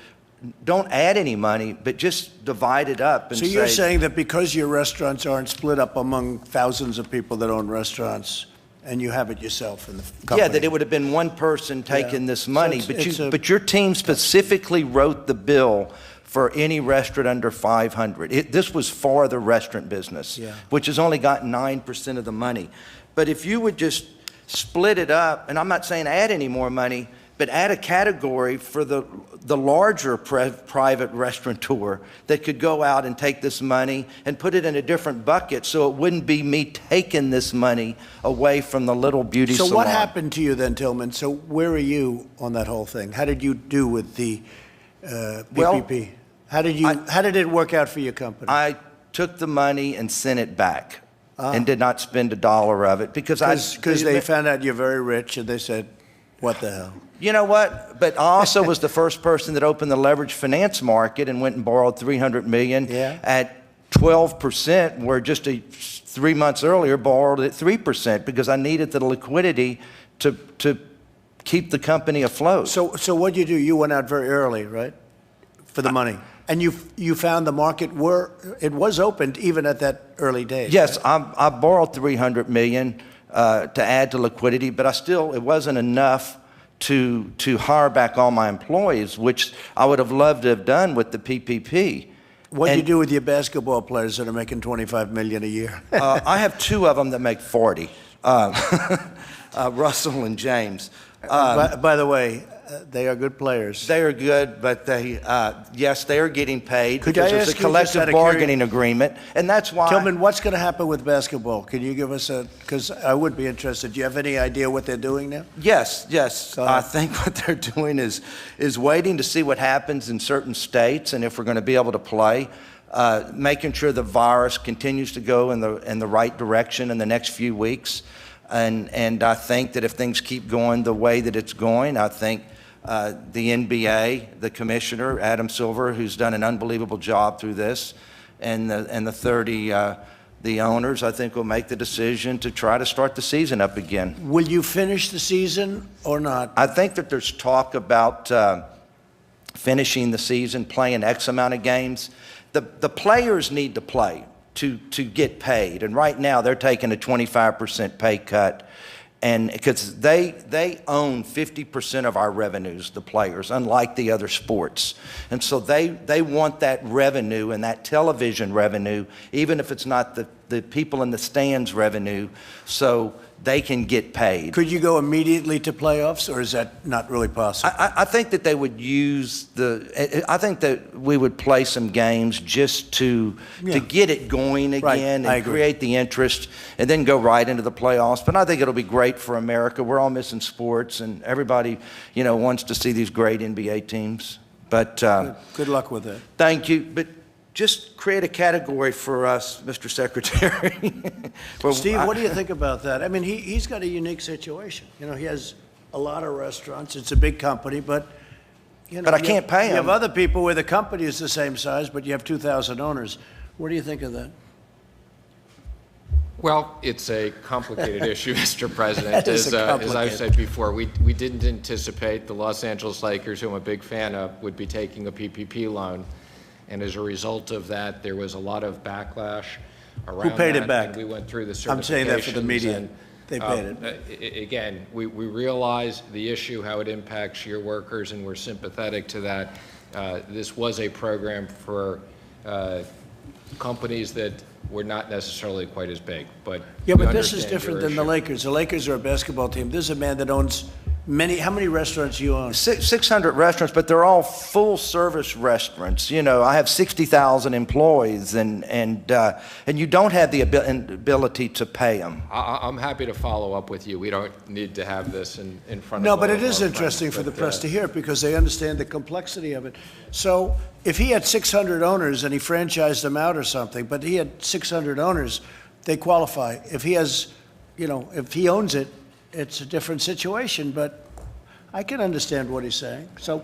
don't add any money, but just divide it up. And so you're saying that because your restaurants aren't split up among thousands of people that own restaurants, and you have it yourself in the company? Yeah, that it would have been one person taking this money, So but your team specifically wrote the bill for any restaurant under 500. This was for the restaurant business, which has only got 9% of the money. But if you would just split it up, and I'm not saying add any more money, but add a category for the larger private restaurateur that could go out and take this money and put it in a different bucket, so it wouldn't be me taking this money away from the little beauty salon. So what happened to you then, Tillman? So where are you on that whole thing? How did you do with the PPP? How did it work out for your company? I took the money and sent it back and did not spend a dollar of it because they found out you're very rich, and they said, what the hell? You know what? But I also was the first person that opened the leveraged finance market and went and borrowed $300 million at 12%, where just 3 months earlier borrowed at 3%, because I needed the liquidity to keep the company afloat. So what'd you do? You went out very early, right, for the money? And you found the market it was opened even at that early day. Yes, I borrowed $300 million to add to liquidity, but it wasn't enough to hire back all my employees, which I would have loved to have done with the PPP. What do you do with your basketball players that are making $25 million a year? I have two of them that make 40, Russell and James. By the way, they are good players. They are good, but yes, they are getting paid because there's a collective bargaining agreement, and that's why. Tillman, what's going to happen with basketball? Can you give us because I would be interested. Do you have any idea what they're doing now? Yes. I think what they're doing is waiting to see what happens in certain states and if we're going to be able to play, making sure the virus continues to go in the right direction in the next few weeks. And I think that if things keep going the way that it's going, I think the NBA, the commissioner, Adam Silver, who's done an unbelievable job through this, and the owners, I think, will make the decision to try to start the season up again. Will you finish the season or not? I think that there's talk about finishing the season, playing X amount of games. The players need to play to get paid, and right now they're taking a 25% pay cut, and because they own 50% of our revenues, the players, unlike the other sports, and so they want that revenue and that television revenue, even if it's not the people in the stands revenue, so they can get paid. Could you go immediately to playoffs, or is that not really possible? I think that they would use I think that we would play some games just to get it going again and create the interest, and then go right into the playoffs. But I think it'll be great for America. We're all missing sports, and everybody, wants to see these great NBA teams. But good luck with it. Thank you. But just create a category for us, Mr. Secretary. Steve, what do you think about that? I mean, he's got a unique situation. He has a lot of restaurants. It's a big company, but but I can't pay him. You have other people where the company is the same size, but you have 2,000 owners. What do you think of that? Well, it's a complicated issue, Mr. President. As I've said before, we didn't anticipate the Los Angeles Lakers, who I'm a big fan of, would be taking a PPP loan. And as a result of that, there was a lot of backlash around Who paid that, it back? and we went through the certifications. I'm saying that for the media. They paid it. Again, we realize the issue, how it impacts your workers, and we're sympathetic to that. This was a program for companies that were not necessarily quite as big. But this is different than the Lakers. The Lakers are a basketball team. This is a man that owns how many restaurants do you own? 600 restaurants, but they're all full-service restaurants. I have 60,000 employees, and you don't have the ability to pay them. I'm happy to follow up with you. We don't need to have this in front of No, but it is interesting for the press to hear it because they understand the complexity of it. So if he had 600 owners and he franchised them out or something, but he had 600 owners, they qualify. If he has, if he owns it, it's a different situation, but I can understand what he's saying. So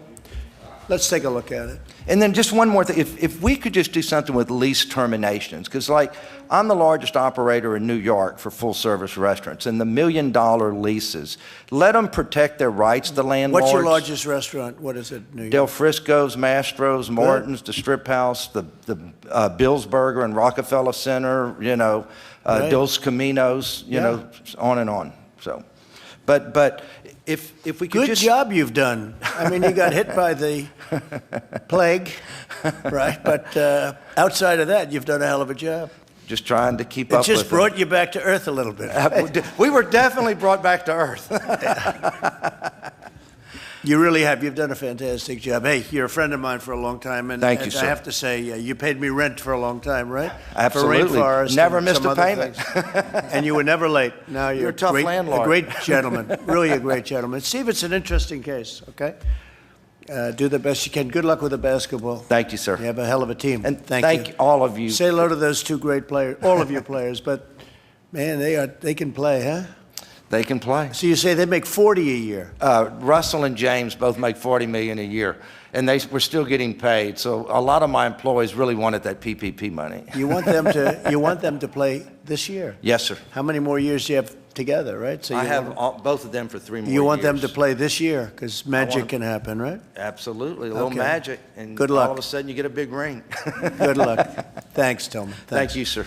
let's take a look at it. And then just one more thing. If we could just do something with lease terminations, because I'm the largest operator in New York for full-service restaurants, and the $1 million leases, let them protect their rights, the landlords. What's your largest restaurant? What is it, New York? Del Frisco's, Mastro's, Martin's, the Strip House, the Bill's Burger and Rockefeller Center, Dos Caminos, on and on. So. But if we could Good job you've done. I mean, you got hit by the plague, right? But outside of that, you've done a hell of a job. Just trying to keep up with it. It just brought you back to earth a little bit. We were definitely brought back to earth. You really have. You've done a fantastic job. Hey, you're a friend of mine for a long time. And thank you, sir. I have to say, you paid me rent for a long time, right? Absolutely. For Rainforest. Never missed a payment. And you were never late. Now you're a tough landlord. A great gentleman. Really a great gentleman. Steve, it's an interesting case, okay? Do the best you can. Good luck with the basketball. Thank you, sir. You have a hell of a team. And thank all of you. Say hello to those two great players, all of your players. But, man, they can play, huh? They can play. So you say they make 40 a year? Russell and James both make $40 million a year, and we're still getting paid. So a lot of my employees really wanted that PPP money. You want them to play this year? Yes, sir. How many more years do you have? together, right? So I you have want- both of them for 3 more years. You want them to play this year, because magic want- can happen, right? Absolutely, a little Okay. magic, and Good luck. all of a sudden you get a big ring. Good luck. Thanks, Tillman. Thanks. Thank you, sir.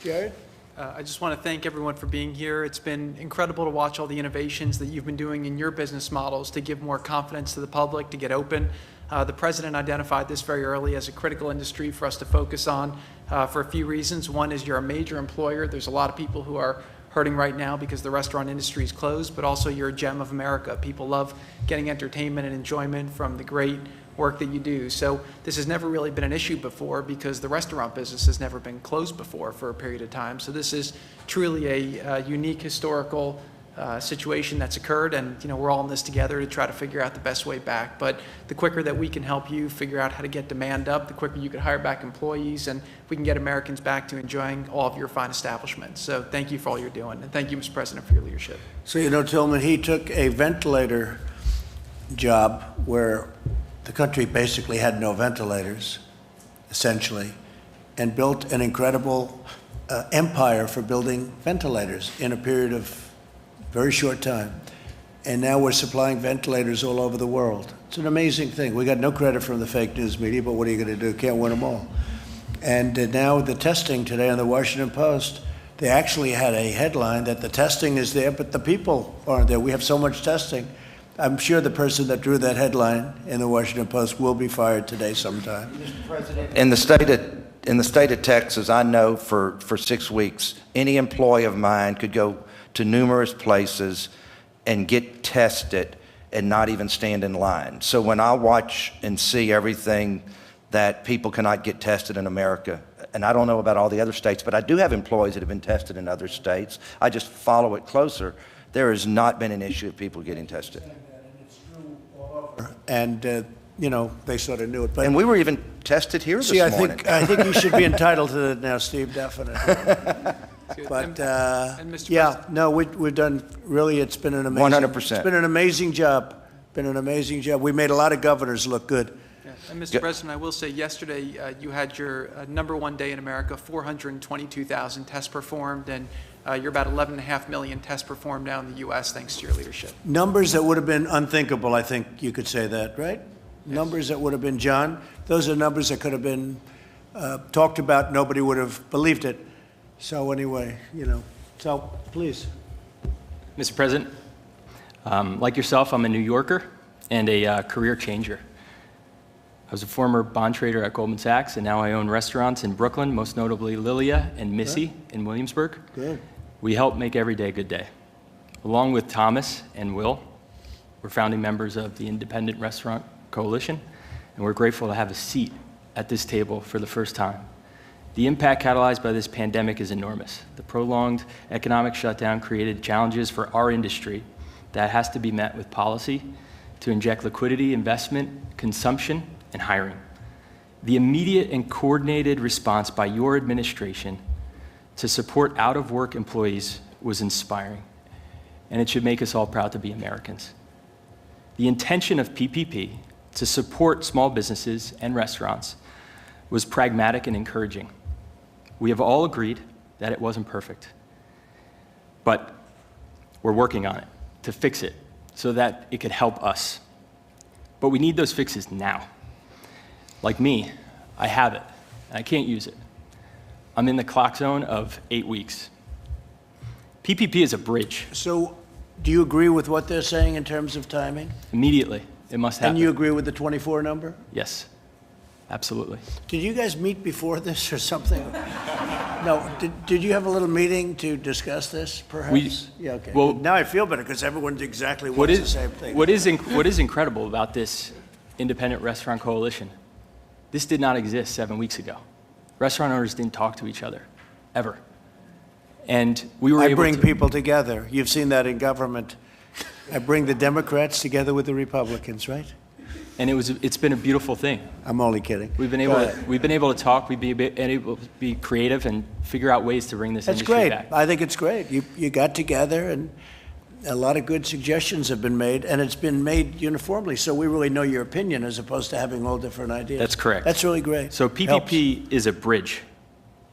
Jared? I just want to thank everyone for being here. It's been incredible to watch all the innovations that you've been doing in your business models to give more confidence to the public, to get open. The President identified this very early as a critical industry for us to focus on for a few reasons. One is you're a major employer. There's a lot of people who are hurting right now because the restaurant industry is closed, but also you're a gem of America. People love getting entertainment and enjoyment from the great work that you do. So this has never really been an issue before because the restaurant business has never been closed before for a period of time. So this is truly a unique historical situation that's occurred, and we're all in this together to try to figure out the best way back. But the quicker that we can help you figure out how to get demand up, the quicker you can hire back employees, and we can get Americans back to enjoying all of your fine establishments. So thank you for all you're doing, and thank you, Mr. President, for your leadership. So, Tillman, he took a ventilator job where the country basically had no ventilators, essentially, and built an incredible empire for building ventilators in a period of very short time. And now we're supplying ventilators all over the world. It's an amazing thing. We got no credit from the fake news media, but what are you going to do? Can't win them all. And now the testing today on the Washington Post, they actually had a headline that the testing is there, but the people aren't there. We have so much testing. I'm sure the person that drew that headline in the Washington Post will be fired today sometime. Mr. President, in the state of Texas, I know for 6 weeks, any employee of mine could go to numerous places and get tested and not even stand in line. So when I watch and see everything that people cannot get tested in America, and I don't know about all the other states, but I do have employees that have been tested in other states. I just follow it closer. There has not been an issue of people getting tested. And, they sort of knew it. But And we were even tested here this morning. I think you should be entitled to that now, Steve, definitely. But, and Mr. yeah, no, we've done, really, it's been an amazing. 100%. It's been an amazing job. Been an amazing job. We made a lot of governors look good. Yeah. And Mr. President, I will say yesterday you had your #1 day in America, 422,000 tests performed, and you're about 11.5 million tests performed now in the U.S. thanks to your leadership. Numbers that would have been unthinkable, I think you could say that, right? Yes. Numbers that would have been, John, those are numbers that could have been talked about. Nobody would have believed it. So anyway, so please. Mr. President, like yourself, I'm a New Yorker and a career changer. I was a former bond trader at Goldman Sachs, and now I own restaurants in Brooklyn, most notably Lilia and Missy in Williamsburg. Good. We help make every day a good day. Along with Thomas and Will, we're founding members of the Independent Restaurant Coalition, and we're grateful to have a seat at this table for the first time. The impact catalyzed by this pandemic is enormous. The prolonged economic shutdown created challenges for our industry that has to be met with policy to inject liquidity, investment, consumption, and hiring. The immediate and coordinated response by your administration to support out-of-work employees was inspiring, and it should make us all proud to be Americans. The intention of PPP to support small businesses and restaurants was pragmatic and encouraging. We have all agreed that it wasn't perfect, but we're working on it to fix it so that it could help us. But we need those fixes now. Like me, I have it, and I can't use it. I'm in the clock zone of 8 weeks. PPP is a bridge. So do you agree with what they're saying in terms of timing? Immediately, it must happen. And you agree with the 24 number? Yes, absolutely. Did you guys meet before this or something? No, did you have a little meeting to discuss this, perhaps? Yeah, okay. Well, now I feel better because everyone's exactly wants the same thing. What is incredible about this Independent Restaurant Coalition, this did not exist 7 weeks ago. Restaurant owners didn't talk to each other, ever. And we were able to... I bring people together. You've seen that in government. I bring the Democrats together with the Republicans, right? And it's been a beautiful thing. I'm only kidding. We've been able to talk, we've been able to be creative and figure out ways to bring this industry great. back. I think it's great. You got together and a lot of good suggestions have been made, and it's been made uniformly, so we really know your opinion as opposed to having all different ideas. That's correct. That's really great. So PPP is a bridge.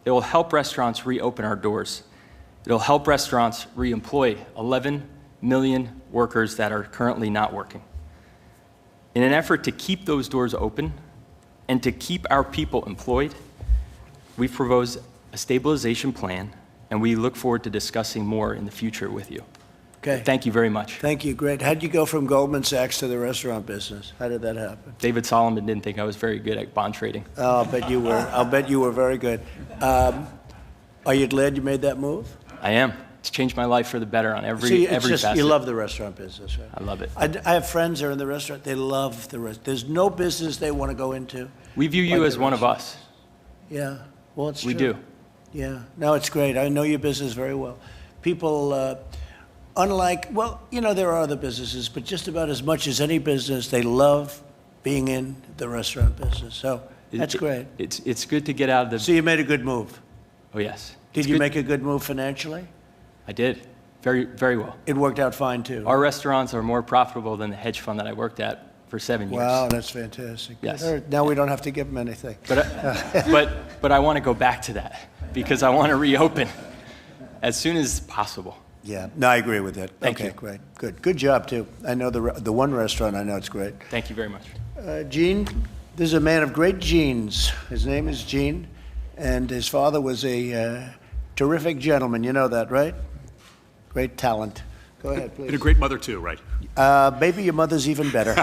It will help restaurants reopen our doors. It'll help restaurants reemploy 11 million workers that are currently not working. In an effort to keep those doors open and to keep our people employed, we've proposed a stabilization plan, and we look forward to discussing more in the future with you. Okay. Thank you very much. Thank you, great. How'd you go from Goldman Sachs to the restaurant business? How did that happen? David Solomon didn't think I was very good at bond trading. Oh, I'll bet you were. I'll bet you were very good. Are you glad you made that move? I am. It's changed my life for the better on every facet. You love the restaurant business, right? I love it. I have friends that are in the restaurant. They love the restaurant. There's no business they want to go into. We view you like as one of us. Yeah, well, it's true. We do. Yeah, no, it's great. I know your business very well. People, unlike, well, you know, there are other businesses, but just about as much as any business, they love being in the restaurant business. So that's great. It's good to get out of the... So you made a good move. Oh, yes. Did you make a good move financially? I did. Very, very well. It worked out fine, too. Our restaurants are more profitable than the hedge fund that I worked at for 7 years. Wow, that's fantastic. Yes. Now we don't have to give them anything. But I want to go back to that because I want to reopen as soon as possible. Yeah, no, I agree with that. Thank okay, you. Great, good. Good job, too. I know the one restaurant, I know it's great. Thank you very much. Gene, this is a man of great genes. His name is Gene, and his father was a terrific gentleman. You know that, right? Great talent. Go ahead, please. And a great mother, too, right? Maybe your mother's even better.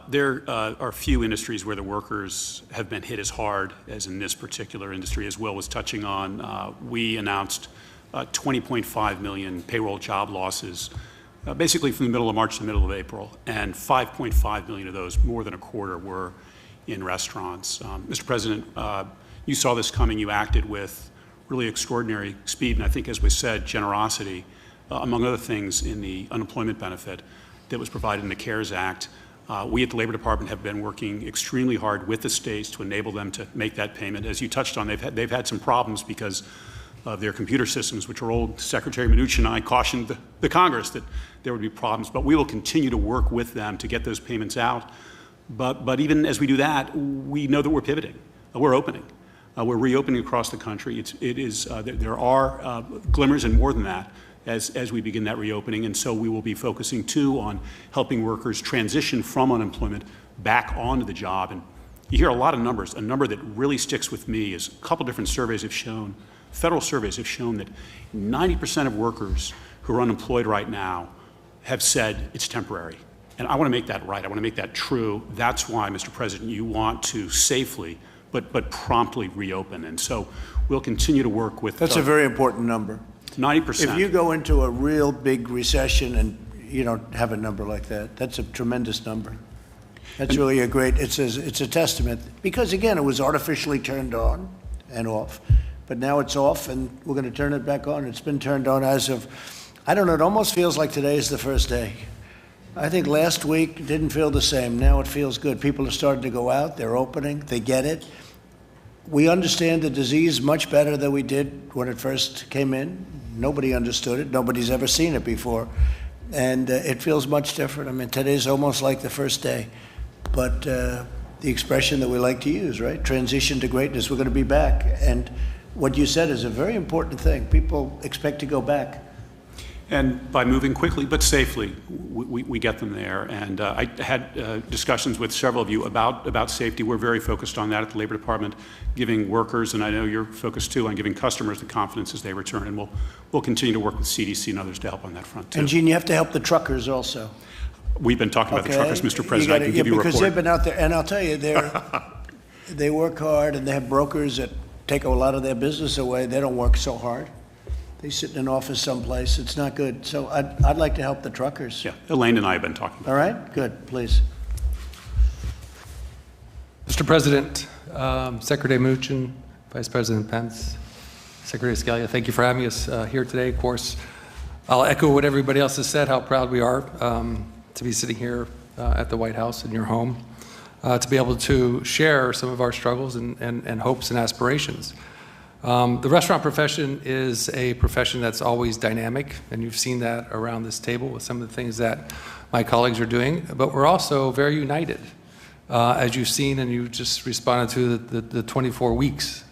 There are few industries where the workers have been hit as hard as in this particular industry, as Will was touching on. We announced 20.5 million payroll job losses, basically from the middle of March to the middle of April, and 5.5 million of those, more than a quarter, were in restaurants. Mr. President, you saw this coming. You acted with really extraordinary speed, and I think, as we said, generosity, among other things, in the unemployment benefit that was provided in the CARES Act. We at the Labor Department have been working extremely hard with the states to enable them to make that payment. As you touched on, they've had some problems because of their computer systems, which are old. Secretary Mnuchin and I cautioned the Congress that there would be problems, but we will continue to work with them to get those payments out. But even as we do that, we know that we're pivoting. We're opening. We're reopening across the country. There are glimmers and more than that as we begin that reopening, and so we will be focusing too on helping workers transition from unemployment back onto the job. And you hear a lot of numbers. A number that really sticks with me is a couple different surveys have shown, federal surveys have shown that 90% of workers who are unemployed right now have said it's temporary. And I want to make that right. I want to make that true. That's why, Mr. President, you want to safely but promptly reopen. And so we'll continue to work with... That's a very important number. 90%. If you go into a real big recession and you don't have a number like that, that's a tremendous number. That's really a great, it's a testament. Because again, it was artificially turned on and off, but now it's off and we're going to turn it back on. It's been turned on as of, I don't know, it almost feels like today is the first day. I think last week didn't feel the same. Now it feels good. People are starting to go out, they're opening, they get it. We understand the disease much better than we did when it first came in. Nobody understood it. Nobody's ever seen it before. And it feels much different. I mean, today's almost like the first day. But the expression that we like to use, right? Transition to greatness. We're going to be back. And what you said is a very important thing. People expect to go back. And by moving quickly but safely, we get them there. And I had discussions with several of you about safety. We're very focused on that at the Labor Department, giving workers, and I know you're focused too, on giving customers the confidence as they return. And we'll continue to work with CDC and others to help on that front too. And Gene, you have to help the truckers also. We've been talking about the truckers, Mr. President. I can give you a report. Because they've been out there, and I'll tell you, they work hard, and they have brokers that take a lot of their business away. They don't work so hard. They sit in an office someplace. It's not good. So I'd like to help the truckers. Yeah, Elaine and I have been talking about All right, good, please. Mr. President, Secretary Mnuchin, Vice President Pence, Secretary Scalia, thank you for having us here today. Of course, I'll echo what everybody else has said, how proud we are to be sitting here at the White House in your home, to be able to share some of our struggles and hopes and aspirations. The restaurant profession is a profession that's always dynamic, and you've seen that around this table with some of the things that my colleagues are doing, but we're also very united. As you've seen, and you just responded to the 24 weeks.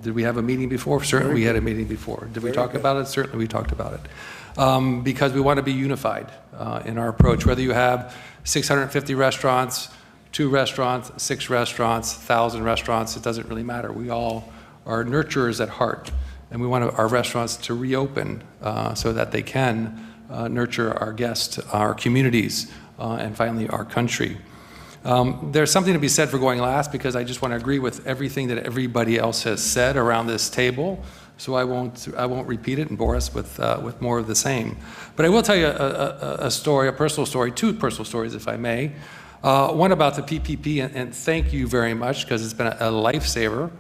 Did we have a meeting before? Certainly we had a meeting before. Did we talk about it? Certainly we talked about it. Because we want to be unified in our approach, whether you have 650 restaurants, 2 restaurants, 6 restaurants, 1,000 restaurants, it doesn't really matter. We all are nurturers at heart, and we want our restaurants to reopen so that they can nurture our guests, our communities, and finally our country. There's something to be said for going last, because I just want to agree with everything that everybody else has said around this table. So I won't repeat it and bore us with more of the same. But I will tell you a story, a personal story, 2 personal stories, if I may. One about the PPP, and thank you very much, because it's been a lifesaver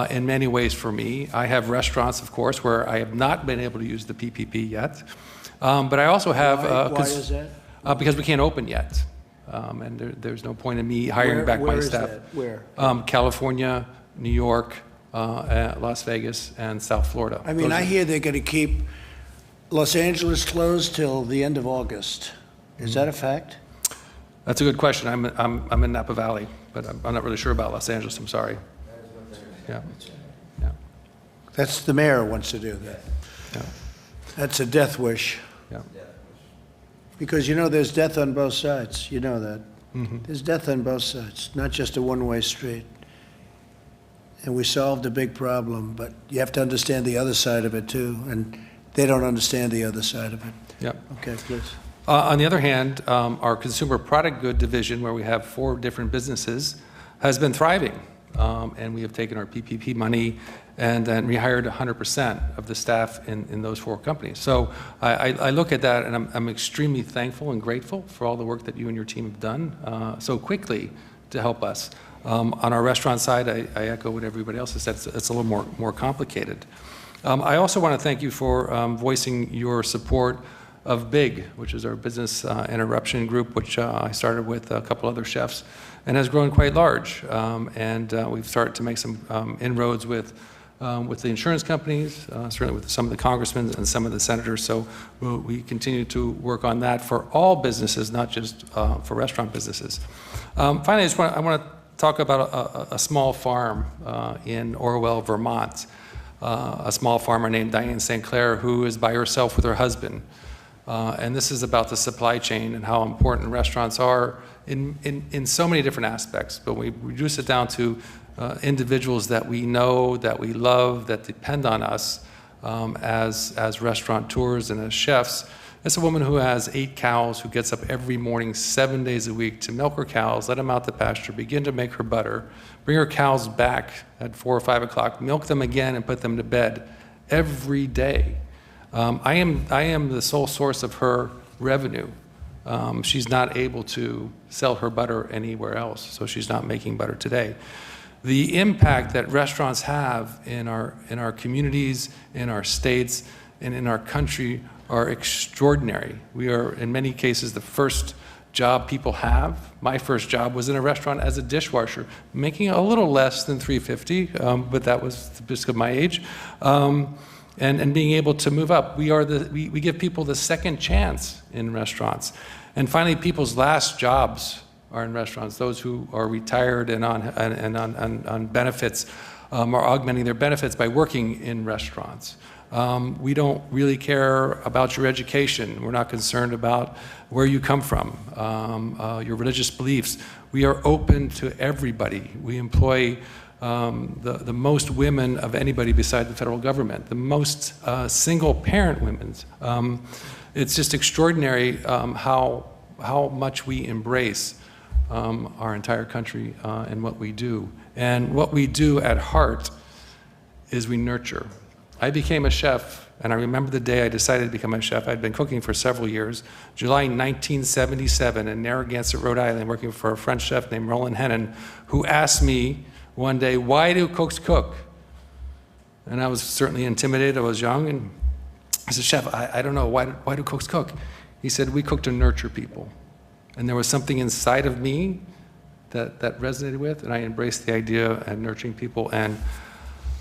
in many ways for me. I have restaurants, of course, where I have not been able to use the PPP yet. But I also have... Why is that? Because we can't open yet. And there's no point in me hiring back my staff. Where? California, New York, Las Vegas, and South Florida. I mean, I hear they're going to keep Los Angeles closed till the end of August. Is that a fact? That's a good question. I'm in Napa Valley, but I'm not really sure about Los Angeles. I'm sorry. Yeah. Yeah. That's the mayor wants to do that. Yeah. That's a death wish. Yeah. Because, you know, there's death on both sides. You know that. Mm-hmm. There's death on both sides, not just a one-way street. And we solved a big problem, but you have to understand the other side of it, too. And they don't understand the other side of it. Yeah. Okay, please. On the other hand, our consumer product good division, where we have 4 different businesses, has been thriving. And we have taken our PPP money and then rehired 100% of the staff in those 4 companies. So I look at that, and I'm extremely thankful and grateful for all the work that you and your team have done so quickly to help us. On our restaurant side, I echo what everybody else has said. It's a little more complicated. I also want to thank you for voicing your support of BIG, which is our business interruption group, which I started with a couple other chefs, and has grown quite large. And we've started to make some inroads with the insurance companies, certainly with some of the congressmen and some of the senators. So we continue to work on that for all businesses, not just for restaurant businesses. Finally, I want to talk about a small farm in Orwell, Vermont. A small farmer named Diane St. Clair, who is by herself with her husband. And this is about the supply chain and how important restaurants are in so many different aspects. But we reduce it down to individuals that we know, that we love, that depend on us as restaurateurs and as chefs. It's a woman who has 8 cows, who gets up every morning 7 days a week to milk her cows, let them out to pasture, begin to make her butter, bring her cows back at 4 or 5 o'clock, milk them again, and put them to bed every day. I am the sole source of her revenue. She's not able to sell her butter anywhere else, so she's not making butter today. The impact that restaurants have in our communities, in our states, and in our country are extraordinary. We are, in many cases, the first job people have. My first job was in a restaurant as a dishwasher, making a little less than $350, but that was just of my age. And being able to move up. We give people the second chance in restaurants. And finally, people's last jobs are in restaurants. Those who are retired and on benefits are augmenting their benefits by working in restaurants. We don't really care about your education. We're not concerned about where you come from, your religious beliefs. We are open to everybody. We employ the most women of anybody beside the federal government, the most single-parent women. It's just extraordinary how much we embrace our entire country and what we do. And what we do at heart is we nurture. I became a chef, and I remember the day I decided to become a chef. I'd been cooking for several years. July 1977 in Narragansett, Rhode Island, working for a French chef named Roland Hennon, who asked me one day, "Why do cooks cook?" And I was certainly intimidated. I was young, and I said, "Chef, I don't know. Why do cooks cook?" He said, "We cook to nurture people." And there was something inside of me that resonated with, and I embraced the idea of nurturing people. And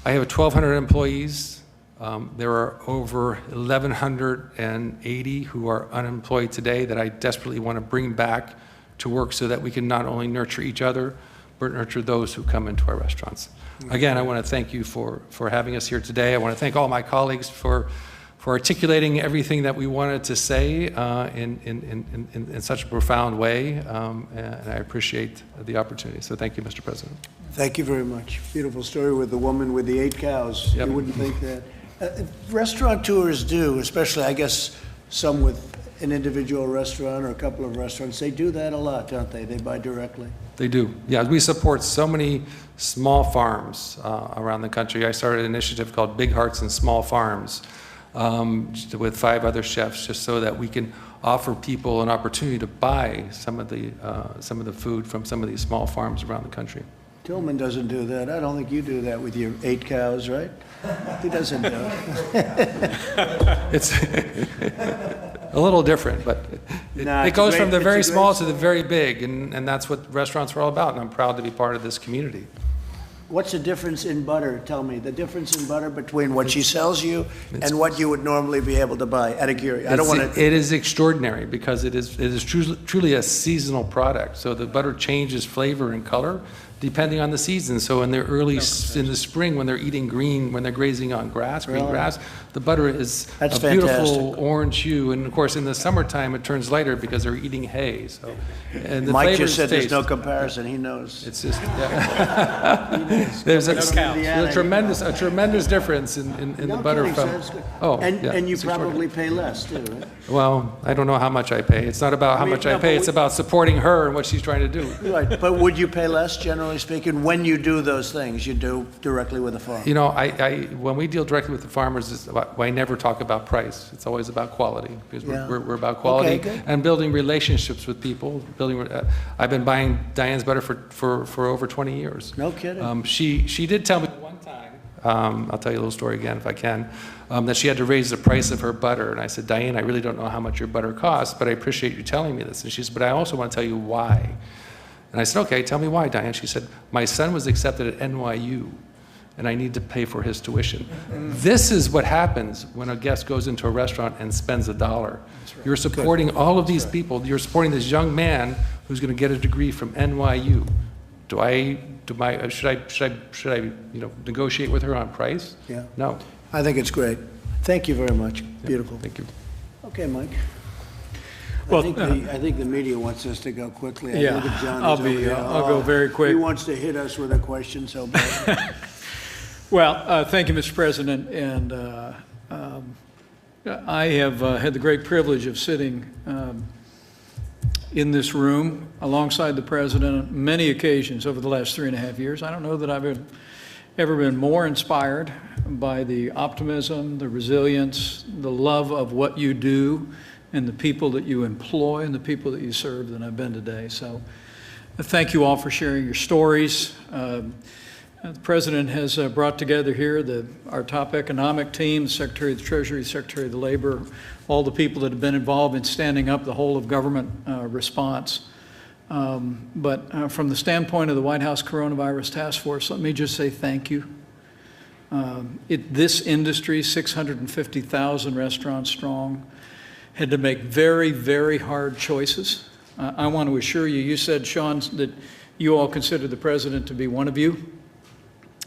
I have 1,200 employees. There are over 1,180 who are unemployed today that I desperately want to bring back to work so that we can not only nurture each other, but nurture those who come into our restaurants. Again, I want to thank you for having us here today. I want to thank all my colleagues for articulating everything that we wanted to say in such a profound way, and I appreciate the opportunity. So thank you, Mr. President. Thank you very much. Beautiful story with the woman with the 8 cows. Yep. You wouldn't think that. Restaurateurs do, especially, I guess, some with an individual restaurant or a couple of restaurants, they do that a lot, don't they? They buy directly. They do. Yeah, we support so many small farms around the country. I started an initiative called Big Hearts and Small Farms with 5 other chefs, just so that we can offer people an opportunity to buy some of the food from some of these small farms around the country. Tillman doesn't do that. I don't think you do that with your 8 cows, right? He doesn't do it. It's a little different, but it goes from the very small to the very big, and that's what restaurants are all about, and I'm proud to be part of this community. What's the difference in butter? Tell me, the difference in butter between what she sells you and what you would normally be able to buy out of curiosity. I don't want to. It is extraordinary because it is truly a seasonal product. So the butter changes flavor and color depending on the season. So in the in the spring, when they're eating green, when they're grazing on grass, green grass, the butter is That's a beautiful fantastic. orange hue. And of course, in the summertime, it turns lighter because they're eating hay. So, and the Mike flavors just said there's taste. no comparison. He knows. It's just there's a tremendous difference in the butter kidding, from. so that's good. Oh, and, yeah, and you it's probably pay less too, right? Well, I don't know how much I pay. It's not about how much I no, pay. but It's about supporting her and what she's trying to do. Right, but would you pay less, generally speaking, when you do those things you do directly with the farm? You know, when we deal directly with the farmers, I never talk about price. It's always about quality, because Yeah. we're about quality good. and building relationships with people. I've been buying Diane's butter for over 20 years. No kidding. She did tell me one time, I'll tell you a little story again if I can, that she had to raise the price of her butter. And I said, Diane, I really don't know how much your butter costs, but I appreciate you telling me this. And she said, but I also want to tell you why. And I said, okay, tell me why, Diane. She said, my son was accepted at NYU, and I need to pay for his tuition. This is what happens when a guest goes into a restaurant and spends $1. Right. You're supporting all of these people. You're supporting this young man who's going to get a degree from NYU. Should I negotiate with her on price? Yeah. No. I think it's great. Thank you very much. Beautiful. Thank you. Okay, Mike. Well, I think the media wants us to go quickly. Yeah, Look at John, I'll he's over here. I'll go very quick. He wants to hit us with a question so bad. Well, thank you, Mr. President, and I have had the great privilege of sitting in this room alongside the President on many occasions over the last 3.5 years. I don't know that I've ever been more inspired by the optimism, the resilience, the love of what you do, and the people that you employ and the people that you serve than I've been today. So thank you all for sharing your stories. The President has brought together here our top economic team, the Secretary of the Treasury, the Secretary of the Labor, all the people that have been involved in standing up the whole of government response. But from the standpoint of the White House Coronavirus Task Force, let me just say thank you. This industry, 650,000 restaurants strong, had to make very, very hard choices. I want to assure you, you said, Sean, that you all consider the President to be one of you.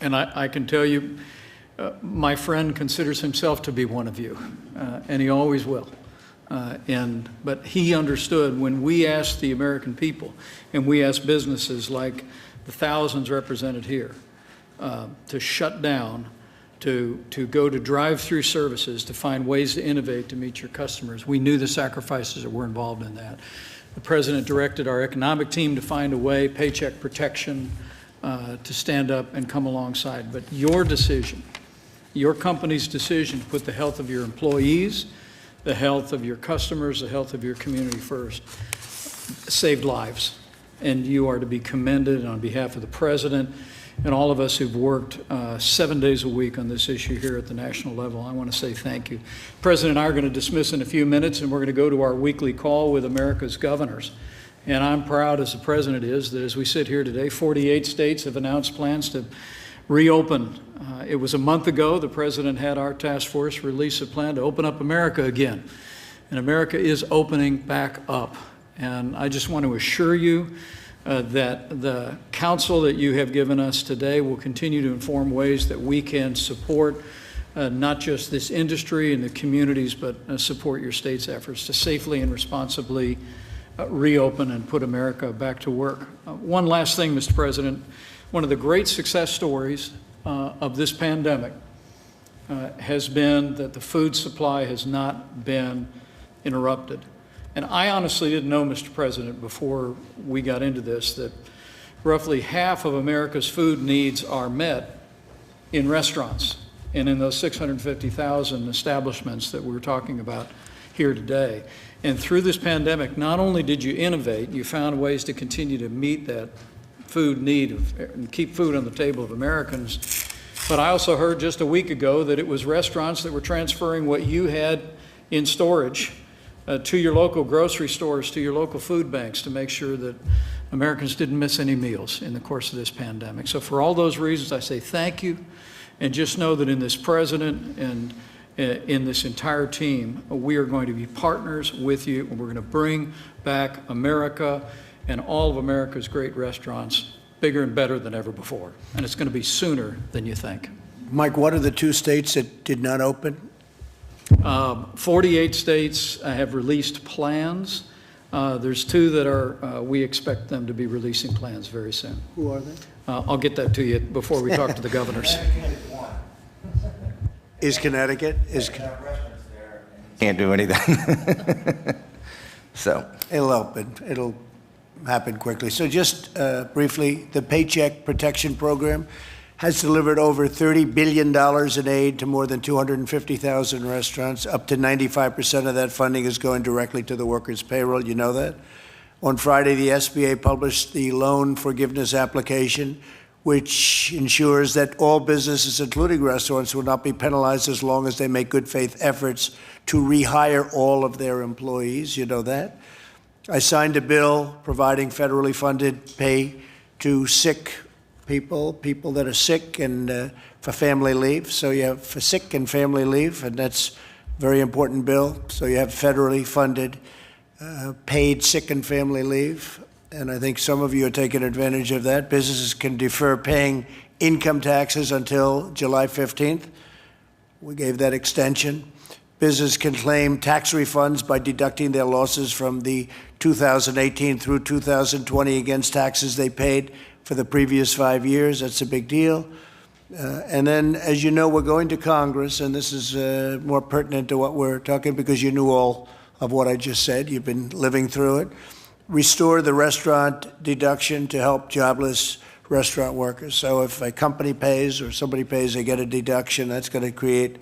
And I can tell you, my friend considers himself to be one of you, and he always will. But he understood when we asked the American people, and we asked businesses like the thousands represented here, to shut down, to go to drive-through services, to find ways to innovate to meet your customers. We knew the sacrifices that were involved in that. The President directed our economic team to find a way, Paycheck protection, to stand up and come alongside. But your decision, your company's decision to put the health of your employees, the health of your customers, the health of your community first, saved lives. And you are to be commended on behalf of the President and all of us who've worked 7 days a week on this issue here at the national level. I want to say thank you. The President and I are going to dismiss in a few minutes, and we're going to go to our weekly call with America's governors. And I'm proud, as the President is, that as we sit here today, 48 states have announced plans to reopen. It was a month ago the President had our task force release a plan to open up America again. And America is opening back up. And I just want to assure you that the counsel that you have given us today will continue to inform ways that we can support not just this industry and the communities, but support your state's efforts to safely and responsibly reopen and put America back to work. One last thing, Mr. President. One of the great success stories of this pandemic has been that the food supply has not been interrupted. And I honestly didn't know, Mr. President, before we got into this, that roughly half of America's food needs are met in restaurants and in those 650,000 establishments that we're talking about here today. And through this pandemic, not only did you innovate, you found ways to continue to meet that food need and keep food on the table of Americans. But I also heard just a week ago that it was restaurants that were transferring what you had in storage to your local grocery stores, to your local food banks, to make sure that Americans didn't miss any meals in the course of this pandemic. So for all those reasons, I say thank you, and just know that in this president and in this entire team, we are going to be partners with you, and we're going to bring back America and all of America's great restaurants bigger and better than ever before. And it's going to be sooner than you think. Mike, what are the 2 states that did not open? 48 states have released plans. There's 2 that are, we expect them to be releasing plans very soon. Who are they? I'll get that to you before we talk to the governors. Is Connecticut? Can't do anything. So It'll open. It'll happen quickly. So just briefly, the Paycheck Protection Program has delivered over $30 billion in aid to more than 250,000 restaurants. Up to 95% of that funding is going directly to the workers' payroll. You know that? On Friday, the SBA published the loan forgiveness application, which ensures that all businesses, including restaurants, will not be penalized as long as they make good faith efforts to rehire all of their employees. You know that? I signed a bill providing federally funded pay to sick people that are sick and for family leave. So you have for sick and family leave, and that's a very important bill. So you have federally funded paid sick and family leave. And I think some of you are taking advantage of that. Businesses can defer paying income taxes until July 15th. We gave that extension. Business can claim tax refunds by deducting their losses from the 2018 through 2020 against taxes they paid for the previous 5 years. That's a big deal. And then, as you know, we're going to Congress, and this is more pertinent to what we're talking because you knew all of what I just said. You've been living through it. Restore the restaurant deduction to help jobless restaurant workers. So if a company pays or somebody pays, they get a deduction. That's going to create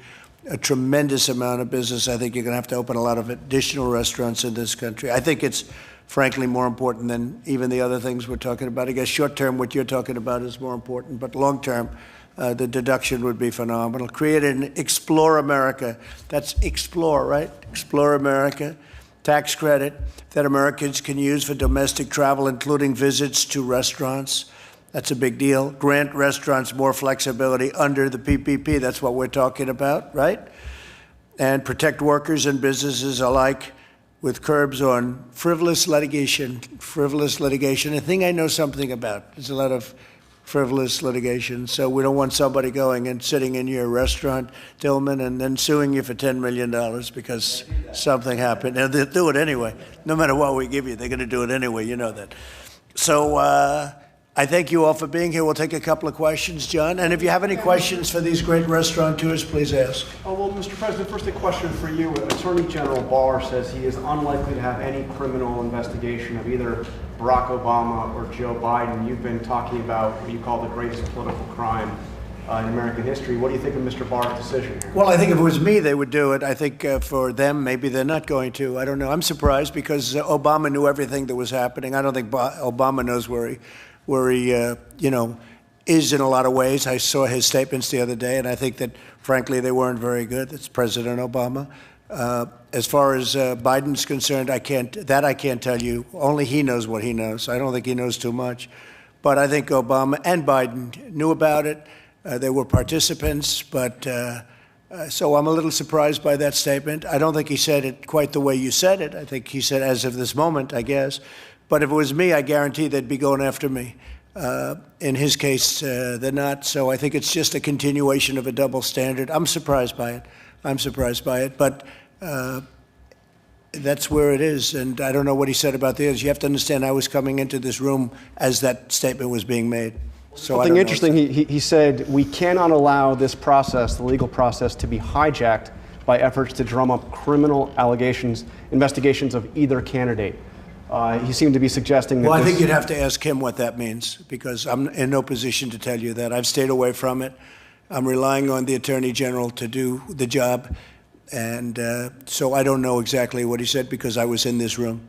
a tremendous amount of business. I think you're going to have to open a lot of additional restaurants in this country. I think it's, frankly, more important than even the other things we're talking about. I guess short-term, what you're talking about is more important, but long-term, the deduction would be phenomenal. Create an Explore America. That's Explore, right? Explore America. Tax credit that Americans can use for domestic travel, including visits to restaurants. That's a big deal. Grant restaurants more flexibility under the PPP. That's what we're talking about, right? And protect workers and businesses alike with curbs on frivolous litigation. A thing I know something about. There's a lot of frivolous litigation. So we don't want somebody going and sitting in your restaurant, Tillman, and then suing you for $10 million because something happened. And they'll do it anyway. No matter what we give you, they're going to do it anyway. You know that. So I thank you all for being here. We'll take a couple of questions, John. And if you have any questions for these great restaurateurs, please ask. Oh, well, Mr. President, first a question for you. Attorney General Barr says he is unlikely to have any criminal investigation of either Barack Obama or Joe Biden. You've been talking about what you call the greatest political crime in American history. What do you think of Mr. Barr's decision here? Well, I think if it was me, they would do it. I think for them, maybe they're not going to. I don't know. I'm surprised because Obama knew everything that was happening. I don't think Obama knows where he is in a lot of ways. I saw his statements the other day, and I think that, frankly, they weren't very good. It's President Obama. As far as Biden's concerned, I can't tell you. Only he knows what he knows. I don't think he knows too much. But I think Obama and Biden knew about it. They were participants, but So I'm a little surprised by that statement. I don't think he said it quite the way you said it. I think he said, as of this moment, I guess. But if it was me, I guarantee they'd be going after me. In his case, they're not. So I think it's just a continuation of a double standard. I'm surprised by it. I'm surprised by it. But that's where it is. And I don't know what he said about the others. You have to understand, I was coming into this room as that statement was being made. So Something interesting, he said, we cannot allow this process, the legal process, to be hijacked by efforts to drum up criminal allegations, investigations of either candidate. He seemed to be suggesting that Well, I think you'd have to ask him what that means, because I'm in no position to tell you that. I've stayed away from it. I'm relying on the Attorney General to do the job. And so I don't know exactly what he said because I was in this room.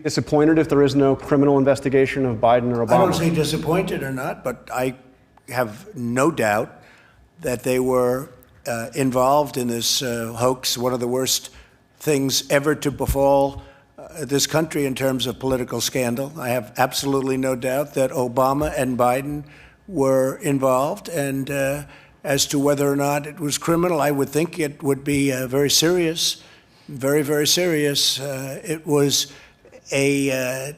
disappointed if there is no criminal investigation of Biden or Obama? I don't say disappointed or not, but I have no doubt that they were involved in this hoax, one of the worst things ever to befall this country in terms of political scandal. I have absolutely no doubt that Obama and Biden were involved, and as to whether or not it was criminal, I would think it would be very serious, very, very serious. It was a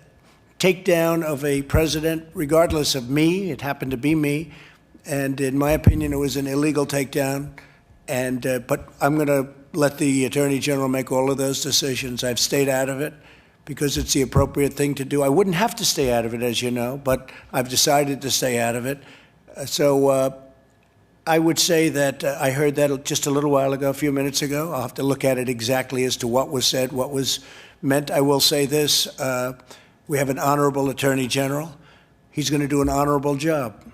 takedown of a president, regardless of me. It happened to be me, and in my opinion, it was an illegal takedown. And but I'm going to let the Attorney General make all of those decisions. I've stayed out of it because it's the appropriate thing to do. I wouldn't have to stay out of it, as you know, but I've decided to stay out of it. So I would say that I heard that just a little while ago, a few minutes ago. I'll have to look at it exactly as to what was said, what was meant. I will say this. We have an honorable Attorney General. He's going to do an honorable job.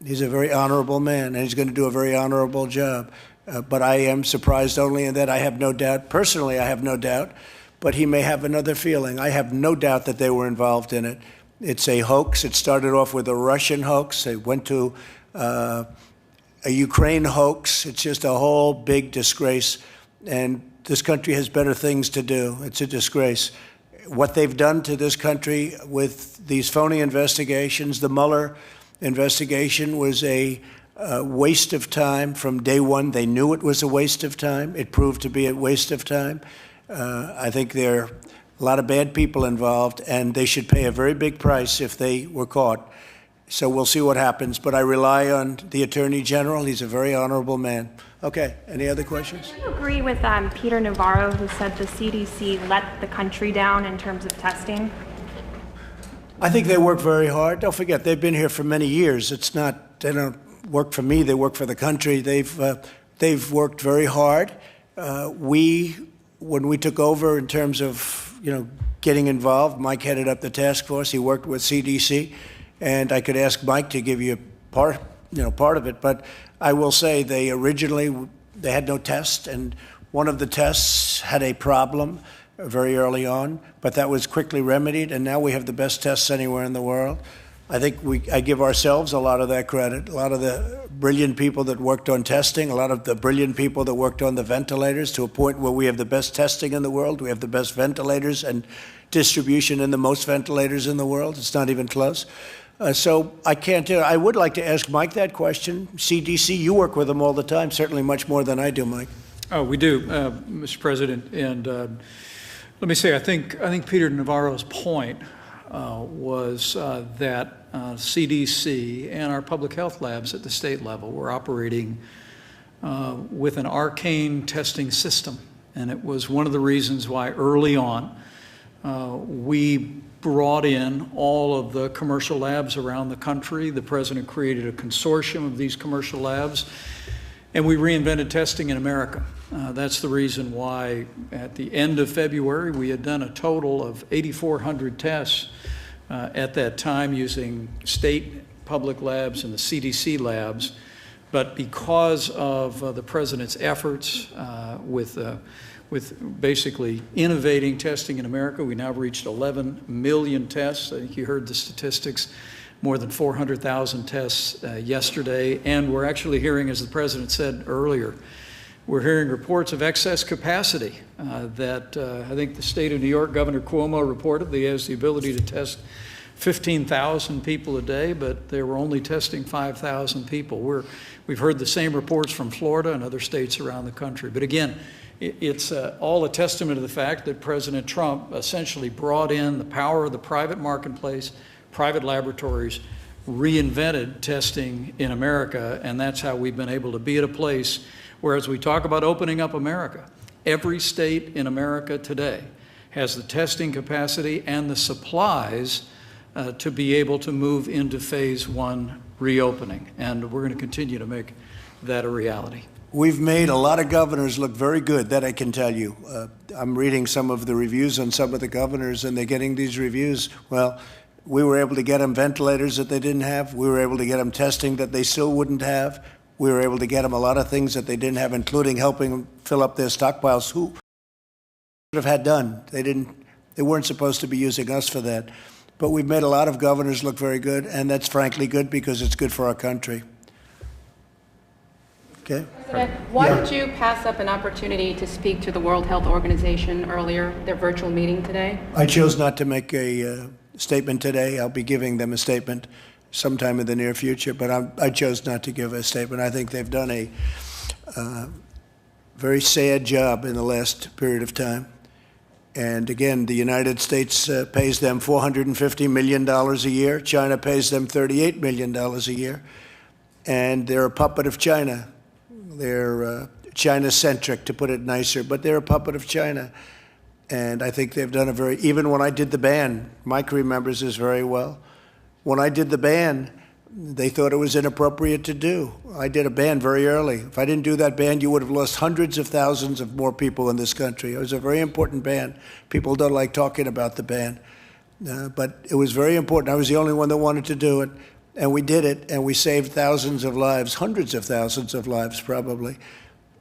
He's a very honorable man, and he's going to do a very honorable job. But I am surprised only in that I have no doubt, personally I have no doubt, but he may have another feeling. I have no doubt that they were involved in it. It's a hoax. It started off with a Russian hoax. It went to a Ukraine hoax. It's just a whole big disgrace. And this country has better things to do. It's a disgrace. What they've done to this country with these phony investigations, the Mueller investigation was a waste of time from day one. They knew it was a waste of time. It proved to be a waste of time. I think there are a lot of bad people involved, and they should pay a very big price if they were caught. So we'll see what happens. But I rely on the Attorney General. He's a very honorable man. Okay, any other questions? Do you agree with Peter Navarro, who said the CDC let the country down in terms of testing? I think they work very hard. Don't forget, they've been here for many years. It's not, they don't work for me, they work for the country. They've worked very hard. When we took over in terms of, getting involved, Mike headed up the task force. He worked with CDC, and I could ask Mike to give you part of it. But I will say they had no test, and one of the tests had a problem very early on, but that was quickly remedied, and now we have the best tests anywhere in the world. I think I give ourselves a lot of that credit. A lot of the brilliant people that worked on testing, a lot of the brilliant people that worked on the ventilators, to a point where we have the best testing in the world. We have the best ventilators and distribution in the most ventilators in the world. It's not even close. So I can't tell. I would like to ask Mike that question. CDC, you work with them all the time, certainly much more than I do, Mike. Oh, we do, Mr. President. And let me say, I think Peter Navarro's point was that CDC and our public health labs at the state level were operating with an arcane testing system. And it was one of the reasons why early on we brought in all of the commercial labs around the country. The president created a consortium of these commercial labs, and we reinvented testing in America. That's the reason why at the end of February, we had done a total of 8,400 tests at that time using state public labs and the CDC labs. But because of the president's efforts with basically innovating testing in America, we now reached 11 million tests. I think you heard the statistics. More than 400,000 tests yesterday, and we're actually hearing, as the president said earlier, we're hearing reports of excess capacity that I think the state of New York, Governor Cuomo reported that he has the ability to test 15,000 people a day, but they were only testing 5,000 people. We've heard the same reports from Florida and other states around the country. But again, it's all a testament to the fact that President Trump essentially brought in the power of the private marketplace, private laboratories, reinvented testing in America, and that's how we've been able to be at a place where, as we talk about opening up America, every state in America today has the testing capacity and the supplies to be able to move into phase one reopening, and we're going to continue to make that a reality. We've made a lot of governors look very good, that I can tell you. I'm reading some of the reviews on some of the governors, and they're getting these reviews. Well, we were able to get them ventilators that they didn't have. We were able to get them testing that they still wouldn't have. We were able to get them a lot of things that they didn't have, including helping them fill up their stockpiles. Who would have had done? They weren't supposed to be using us for that. But we've made a lot of governors look very good, and that's frankly good because it's good for our country. Okay. President, why did you pass up an opportunity to speak to the World Health Organization earlier, their virtual meeting today? I chose not to make a statement today. I'll be giving them a statement sometime in the near future, but I chose not to give a statement. I think they've done a very sad job in the last period of time. And again, the United States pays them $450 million a year. China pays them $38 million a year. And they're a puppet of China. They're China-centric, to put it nicer, but they're a puppet of China. And I think they've done even when I did the ban, Mike remembers this very well. When I did the ban, they thought it was inappropriate to do. I did a ban very early. If I didn't do that ban, you would have lost hundreds of thousands of more people in this country. It was a very important ban. People don't like talking about the ban. But it was very important. I was the only one that wanted to do it. And we did it, and we saved thousands of lives, hundreds of thousands of lives probably.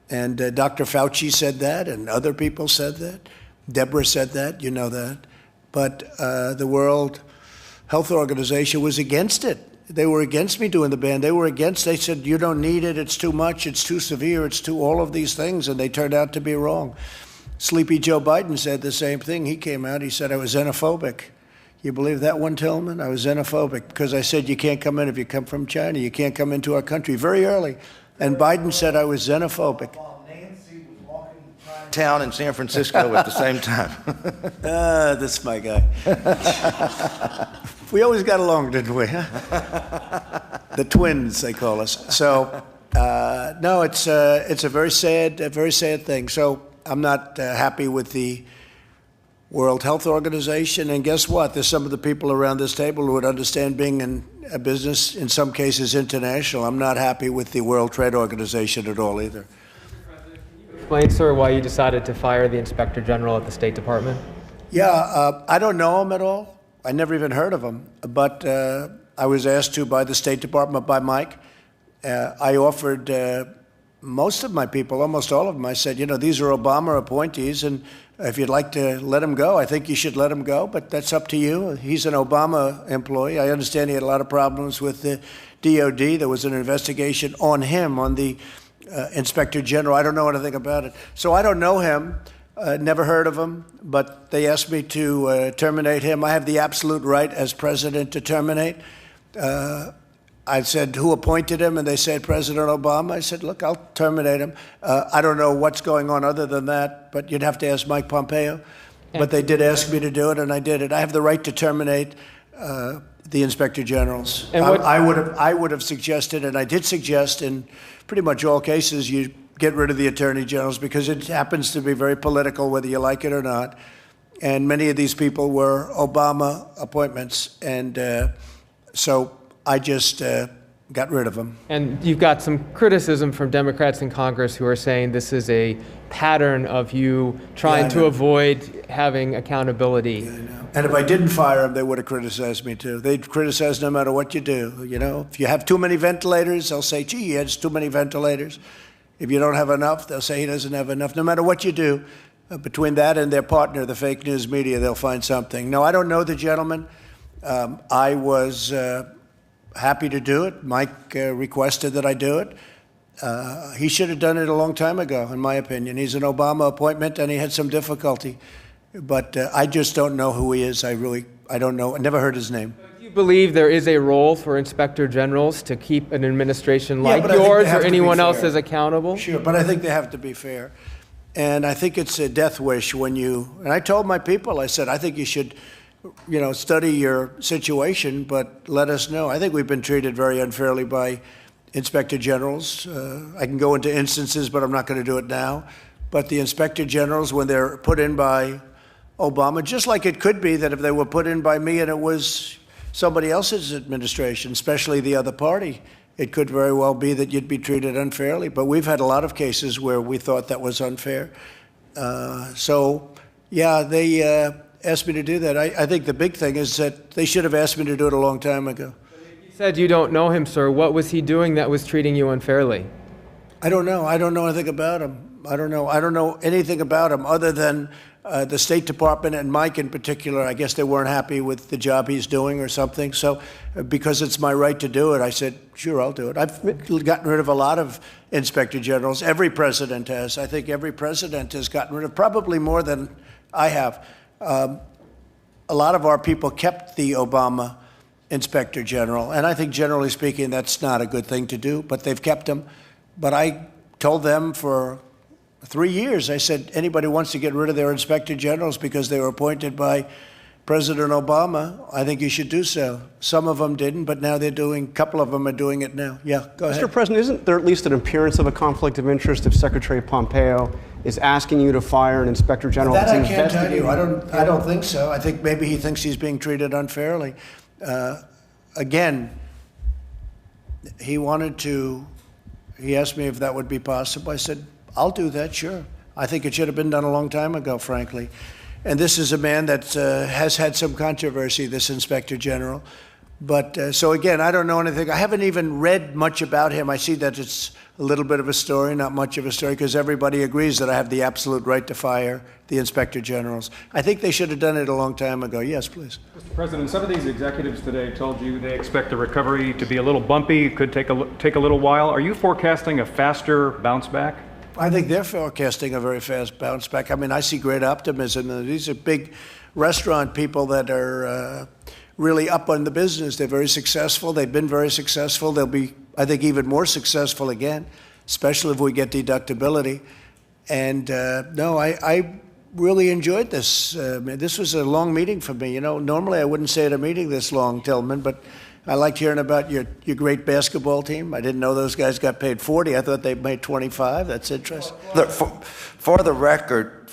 And Dr. Fauci said that, and other people said that. Deborah said that, you know that. But the World Health Organization was against it. They were against me doing the ban. They said, you don't need it, it's too much, it's too severe, it's too all of these things, and they turned out to be wrong. Sleepy Joe Biden said the same thing. He came out, he said I was xenophobic. You believe that one, Tillman? I was xenophobic because I said you can't come in if you come from China. You can't come into our country very early. And Biden said I was xenophobic. Nancy was walking town in San Francisco at the same time. This is my guy. We always got along, didn't we? The twins, they call us. So, no, it's a very sad thing. So I'm not happy with the World Health Organization, and guess what? There's some of the people around this table who would understand being in a business, in some cases international. I'm not happy with the World Trade Organization at all either. Explain, sir, why you decided to fire the Inspector General at the State Department? Yeah, I don't know him at all. I never even heard of him, but I was asked to by the State Department, by Mike. I offered most of my people, almost all of them, I said, you know, these are Obama appointees, and if you'd like to let him go, I think you should let him go, but that's up to you. He's an Obama employee. I understand he had a lot of problems with the DOD. There was an investigation on him, on the Inspector General. I don't know anything about it. So I don't know him, never heard of him, but they asked me to terminate him. I have the absolute right as president to terminate. I said, who appointed him? And they said, President Obama. I said, look, I'll terminate him. I don't know what's going on other than that, but you'd have to ask Mike Pompeo. But they did ask me to do it, and I did it. I have the right to terminate the Inspector Generals. And I would have suggested, and I did suggest in pretty much all cases, you get rid of the Attorney Generals because it happens to be very political, whether you like it or not. And many of these people were Obama appointments. And so I just got rid of them. And you've got some criticism from Democrats in Congress who are saying this is a pattern of you trying to avoid having accountability. Yeah, I know. And if I didn't fire them, they would have criticized me too. They'd criticize no matter what you do. You know, if you have too many ventilators, they'll say, gee, he has too many ventilators. If you don't have enough, they'll say he doesn't have enough. No matter what you do, between that and their partner, the fake news media, they'll find something. No, I don't know the gentleman. I was happy to do it. Mike requested that I do it. He should have done it a long time ago, in my opinion. He's an Obama appointment, and he had some difficulty. But I just don't know who he is. I really I don't know. I never heard his name. Do you believe there is a role for inspector generals to keep an administration Yeah, like but I think yours they have or to be anyone fair. else's accountable? Sure, but I think they have to be fair. And I think it's a death wish when you, and I told my people, I said, I think you should, study your situation, but let us know. I think we've been treated very unfairly by inspector generals. I can go into instances, but I'm not going to do it now. But the inspector generals, when they're put in by Obama, just like it could be that if they were put in by me and it was somebody else's administration, especially the other party, it could very well be that you'd be treated unfairly. But we've had a lot of cases where we thought that was unfair. They asked me to do that. I think the big thing is that they should have asked me to do it a long time ago. You said you don't know him, sir. What was he doing that was treating you unfairly? I don't know. I don't know anything about him. I don't know anything about him other than the State Department and Mike in particular. I guess they weren't happy with the job he's doing or something. So because it's my right to do it, I said, sure, I'll do it. I've gotten rid of a lot of inspector generals. Every president has. I think every president has gotten rid of probably more than I have. A lot of our people kept the Obama inspector general. And I think generally speaking, that's not a good thing to do, but they've kept him. But I told them for 3 years, I said, anybody wants to get rid of their inspector generals because they were appointed by President Obama, I think you should do so. Some of them didn't, but now a couple of them are doing it now. Yeah, go ahead. Mr. President, isn't there at least an appearance of a conflict of interest if Secretary Pompeo is asking you to fire an inspector general? That I can't tell you. I don't think so. I think maybe he thinks he's being treated unfairly. Again, he asked me if that would be possible. I said, I'll do that, sure. I think it should have been done a long time ago, frankly. And this is a man that has had some controversy, this inspector general. But so again, I don't know anything. I haven't even read much about him. I see that it's a little bit of a story, not much of a story, because everybody agrees that I have the absolute right to fire the inspector generals. I think they should have done it a long time ago. Yes, please. Mr. President, some of these executives today told you they expect the recovery to be a little bumpy, it could take a little while. Are you forecasting a faster bounce back? I think they're forecasting a very fast bounce back. I mean, I see great optimism. These are big restaurant people that are really up on the business. They're very successful. They've been very successful. They'll be, I think, even more successful again, especially if we get deductibility. And I really enjoyed this. This was a long meeting for me. Normally I wouldn't say at a meeting this long, Tillman, but I liked hearing about your great basketball team. I didn't know those guys got paid 40. I thought they made 25. That's interesting. For the record,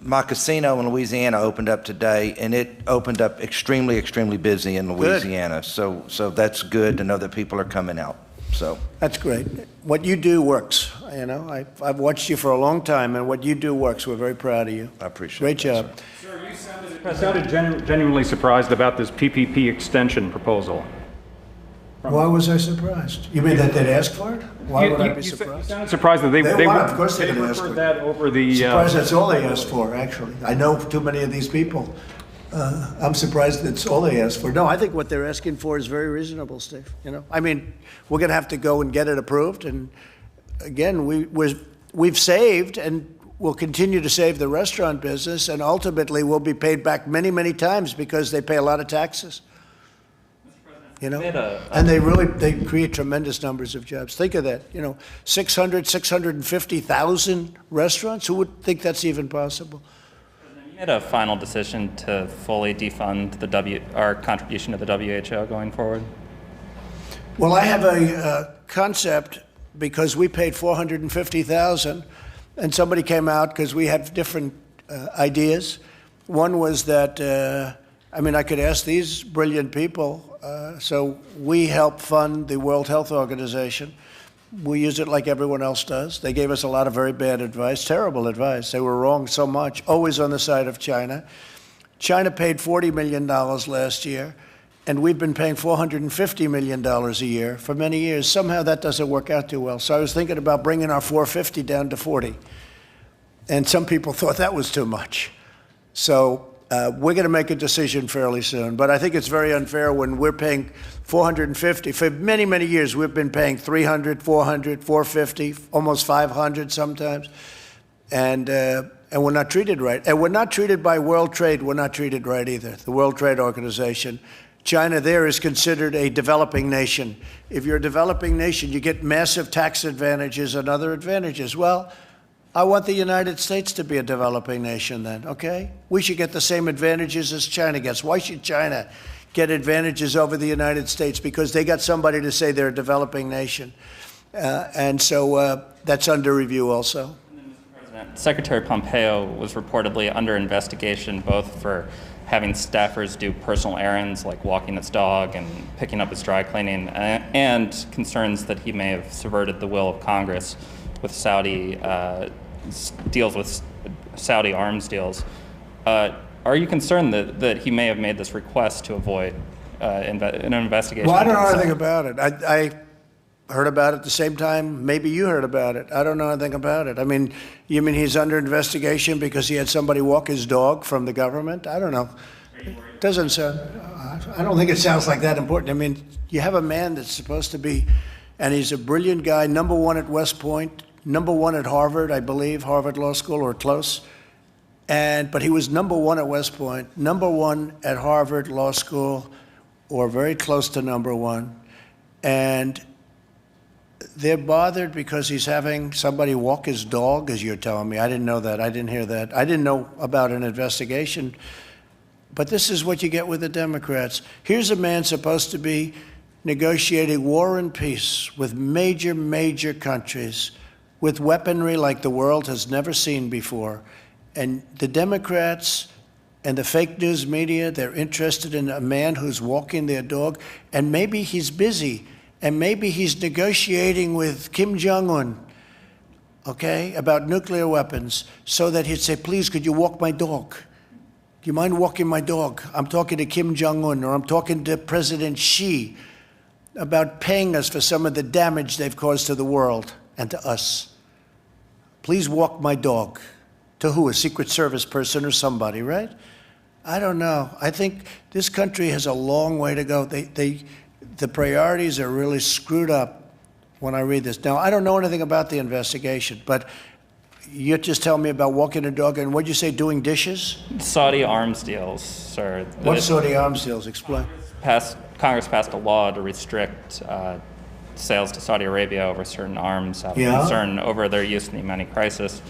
my casino in Louisiana opened up today, and it opened up extremely, extremely busy in Louisiana. So that's good to know that people are coming out. So that's great. What you do works. I've watched you for a long time, and what you do works. We're very proud of you. I appreciate it. Great job. Sir, you sounded genuinely surprised about this PPP extension proposal. Why was I surprised? You mean that they'd ask for it? Why would I be You surprised? sounded surprised that they of course they preferred ask for it. that over the... Surprised that's all they asked for, actually. I know too many of these people. I'm surprised that's all they asked for. No, I think what they're asking for is very reasonable, Steve. I mean, we're going to have to go and get it approved. And again, we've saved and we'll continue to save the restaurant business. And ultimately, we'll be paid back many, many times because they pay a lot of taxes. And they create tremendous numbers of jobs. Think of that, 650,000 restaurants. Who would think that's even possible? You made a final decision to fully defund our contribution to the WHO going forward? Well, I have a concept because we paid $450,000, and somebody came out because we had different ideas. One was that, I could ask these brilliant people. So we help fund the World Health Organization. We use it like everyone else does. They gave us a lot of very bad advice, terrible advice. They were wrong so much, always on the side of China. China paid $40 million last year, and we've been paying $450 million a year for many years. Somehow that doesn't work out too well. So I was thinking about bringing our $450 down to $40. And some people thought that was too much. So we're going to make a decision fairly soon. But I think it's very unfair when we're paying $450. For many, many years, we've been paying $300, $400, $450, almost $500 sometimes. And and we're not treated right. And we're not treated by World Trade. We're not treated right either. The World Trade Organization. China there is considered a developing nation. If you're a developing nation, you get massive tax advantages and other advantages. Well, I want the United States to be a developing nation then, okay? We should get the same advantages as China gets. Why should China get advantages over the United States? Because they got somebody to say they're a developing nation. And so that's under review also. Secretary Pompeo was reportedly under investigation both for having staffers do personal errands like walking his dog and picking up his dry cleaning, and concerns that he may have subverted the will of Congress with Saudi deals with Saudi arms deals. Are you concerned that he may have made this request to avoid an investigation? Well, I don't know anything about it. I heard about it at the same time maybe you heard about it. I don't know anything about it. I mean, you mean he's under investigation because he had somebody walk his dog from the government? I don't know. It doesn't sound, I don't think it sounds like that important. I mean, you have a man that's supposed to be, and he's a brilliant guy, #1 at West Point, #1 at Harvard, I believe, Harvard Law School or close. But he was #1 at West Point, #1 at Harvard Law School, or very close to #1. And they're bothered because he's having somebody walk his dog, as you're telling me. I didn't know that. I didn't hear that. I didn't know about an investigation. But this is what you get with the Democrats. Here's a man supposed to be negotiating war and peace with major, major countries, with weaponry like the world has never seen before. And the Democrats and the fake news media, they're interested in a man who's walking their dog, and maybe he's busy. And maybe he's negotiating with Kim Jong-un, okay, about nuclear weapons, so that he'd say, please, could you walk my dog? Do you mind walking my dog? I'm talking to Kim Jong-un, or I'm talking to President Xi about paying us for some of the damage they've caused to the world and to us. Please walk my dog. To who? A Secret Service person or somebody, right? I don't know. I think this country has a long way to go. The priorities are really screwed up when I read this. Now, I don't know anything about the investigation, but you just tell me about walking a dog and what'd you say, doing dishes? Saudi arms deals, sir. What Saudi arms deals? Explain. Congress passed a law to restrict sales to Saudi Arabia over certain arms out of concern over their use in the Yemeni crisis.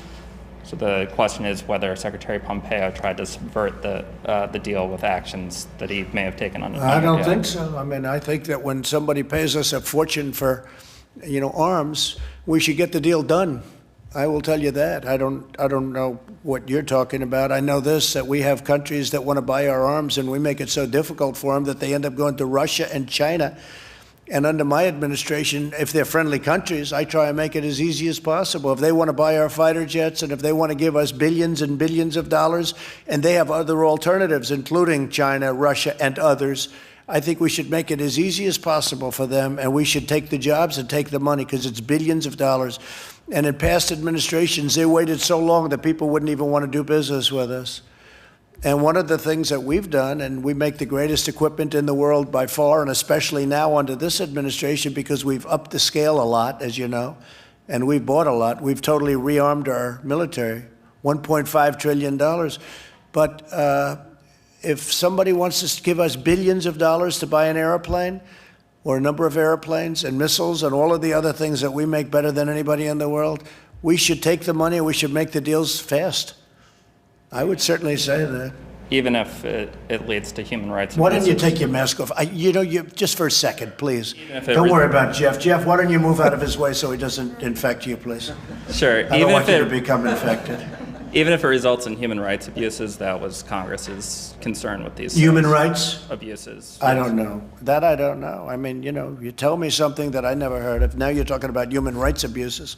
So the question is whether Secretary Pompeo tried to subvert the deal with actions that he may have taken on. I don't think so. I mean, I think that when somebody pays us a fortune for, arms, we should get the deal done. I will tell you that. I don't know what you're talking about. I know this, that we have countries that want to buy our arms, and we make it so difficult for them that they end up going to Russia and China. And under my administration, if they're friendly countries, I try and make it as easy as possible. If they want to buy our fighter jets and if they want to give us billions and billions of dollars, and they have other alternatives, including China, Russia, and others, I think we should make it as easy as possible for them, and we should take the jobs and take the money because it's billions of dollars. And in past administrations, they waited so long that people wouldn't even want to do business with us. And one of the things that we've done, and we make the greatest equipment in the world by far, and especially now under this administration because we've upped the scale a lot, as you know, and we've bought a lot. We've totally rearmed our military, $1.5 trillion. But if somebody wants to give us billions of dollars to buy an airplane or a number of airplanes and missiles and all of the other things that we make better than anybody in the world, we should take the money and we should make the deals fast. I would certainly say that. Even if it leads to human rights Why abuses. don't you take your mask off? Just for a second, please. Don't worry about Jeff. Jeff, why don't you move out of his way so he doesn't infect you, please? Sure. I don't want you to become infected. Even if it results in human rights abuses, that was Congress's concern with these human rights abuses. I don't know. That I don't know. I mean, you tell me something that I never heard of. Now you're talking about human rights abuses.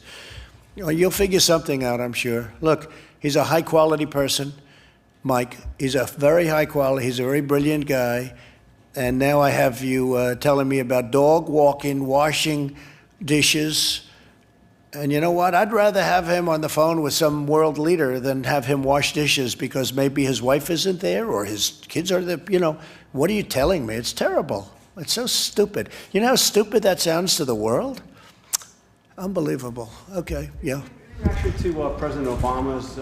You'll figure something out, I'm sure. Look, he's a high-quality person, Mike. He's a very high quality. He's a very brilliant guy. And now I have you telling me about dog walking, washing dishes. And you know what? I'd rather have him on the phone with some world leader than have him wash dishes because maybe his wife isn't there or his kids are there. What are you telling me? It's terrible. It's so stupid. You know how stupid that sounds to the world? Unbelievable. Okay, yeah. Actually, to President Obama's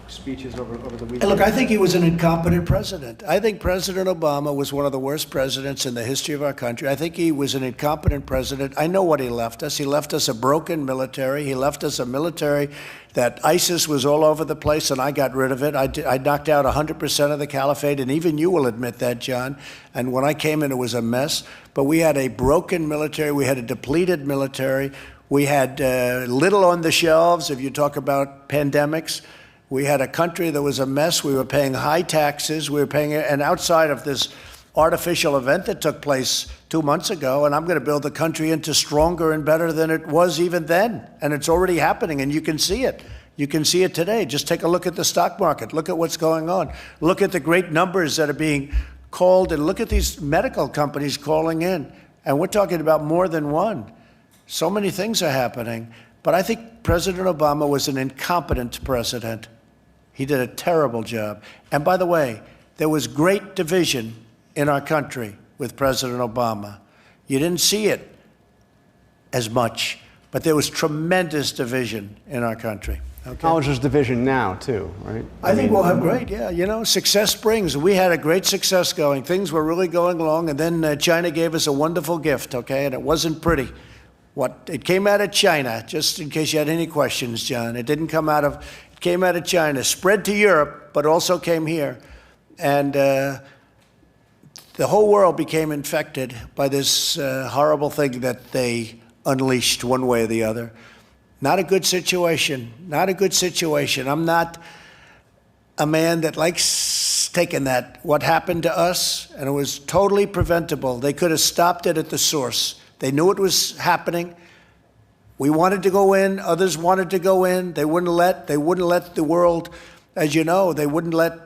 speeches over the weekend. Hey, look, I think he was an incompetent president. I think President Obama was one of the worst presidents in the history of our country. I think he was an incompetent president. I know what he left us. He left us a broken military. He left us a military that ISIS was all over the place, and I got rid of it. I knocked out 100% of the caliphate, and even you will admit that, John. And when I came in, it was a mess. But we had a broken military. We had a depleted military. We had little on the shelves, if you talk about pandemics. We had a country that was a mess. We were paying high taxes. We were paying, and outside of this artificial event that took place 2 months ago, and I'm going to build the country into stronger and better than it was even then. And it's already happening, and you can see it. You can see it today. Just take a look at the stock market. Look at what's going on. Look at the great numbers that are being called, and look at these medical companies calling in. And we're talking about more than one. So many things are happening. But I think President Obama was an incompetent president. He did a terrible job. And by the way, there was great division in our country with President Obama. You didn't see it as much, but there was tremendous division in our country. Okay? Acknowledge there's division now, too, right? I think we'll have great, yeah. You know, success brings. We had a great success going. Things were really going along, and then China gave us a wonderful gift, okay? And it wasn't pretty. It came out of China, just in case you had any questions, John. It came out of China, spread to Europe, but also came here. And the whole world became infected by this horrible thing that they unleashed one way or the other. Not a good situation. Not a good situation. I'm not a man that likes taking that. What happened to us, and it was totally preventable. They could have stopped it at the source. They knew it was happening. We wanted to go in. Others wanted to go in. They wouldn't let the world, as you know, they wouldn't let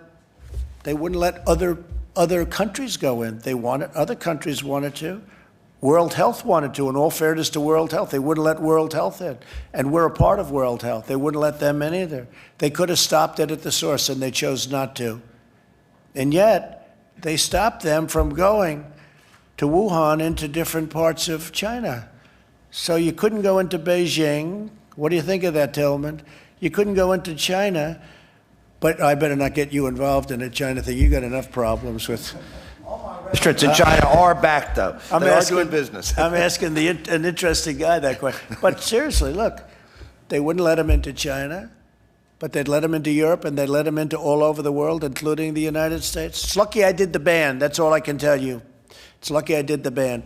other countries go in. Other countries wanted to. World Health wanted to, in all fairness to World Health. They wouldn't let World Health in. And we're a part of World Health. They wouldn't let them in either. They could have stopped it at the source, and they chose not to. And yet, they stopped them from going to Wuhan into different parts of China. So you couldn't go into Beijing. What do you think of that, Tillman? You couldn't go into China, but I better not get you involved in the China thing. You got enough problems with... Restaurants in China are back, though. They are doing business. I'm asking an interesting guy that question. But seriously, look, they wouldn't let him into China, but they'd let him into Europe, and they'd let him into all over the world, including the United States. It's lucky I did the ban. That's all I can tell you. It's lucky I did the ban.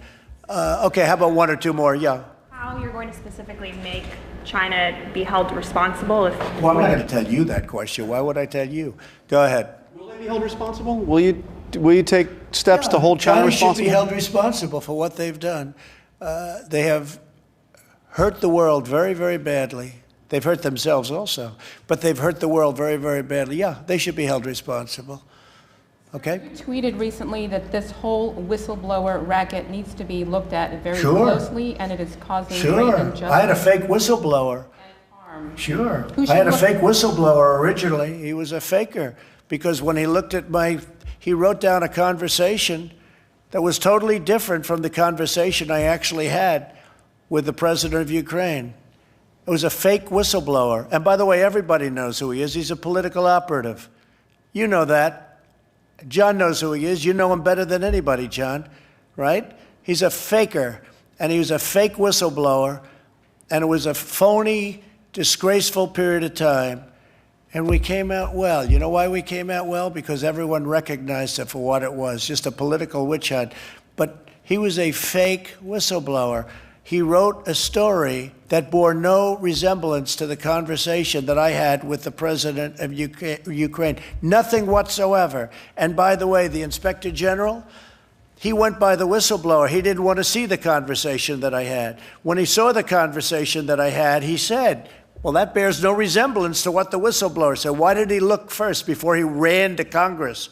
Okay, how about one or two more? Yeah. How you're going to specifically make China be held responsible if... Well, I'm not going to tell you that question. Why would I tell you? Go ahead. Will they be held responsible? Will you take steps to hold China responsible? Should be held responsible for what they've done. They have hurt the world very, very badly. They've hurt themselves also, but they've hurt the world very, very badly. Yeah, they should be held responsible. Okay? You tweeted recently that this whole whistleblower racket needs to be looked at very closely, and it is causing great injustice. I had a fake whistleblower. Sure. I had a fake whistleblower originally. He was a faker because when he looked at he wrote down a conversation that was totally different from the conversation I actually had with the president of Ukraine. It was a fake whistleblower. And by the way, everybody knows who he is. He's a political operative. You know that. John knows who he is. You know him better than anybody, John, right? He's a faker, and he was a fake whistleblower, and it was a phony, disgraceful period of time. And we came out well. You know why we came out well? Because everyone recognized it for what it was, just a political witch hunt. But he was a fake whistleblower. He wrote a story that bore no resemblance to the conversation that I had with the president of Ukraine. Nothing whatsoever. And by the way, the inspector general, he went by the whistleblower. He didn't want to see the conversation that I had. When he saw the conversation that I had, he said, well, that bears no resemblance to what the whistleblower said. Why did he look first before he ran to Congress?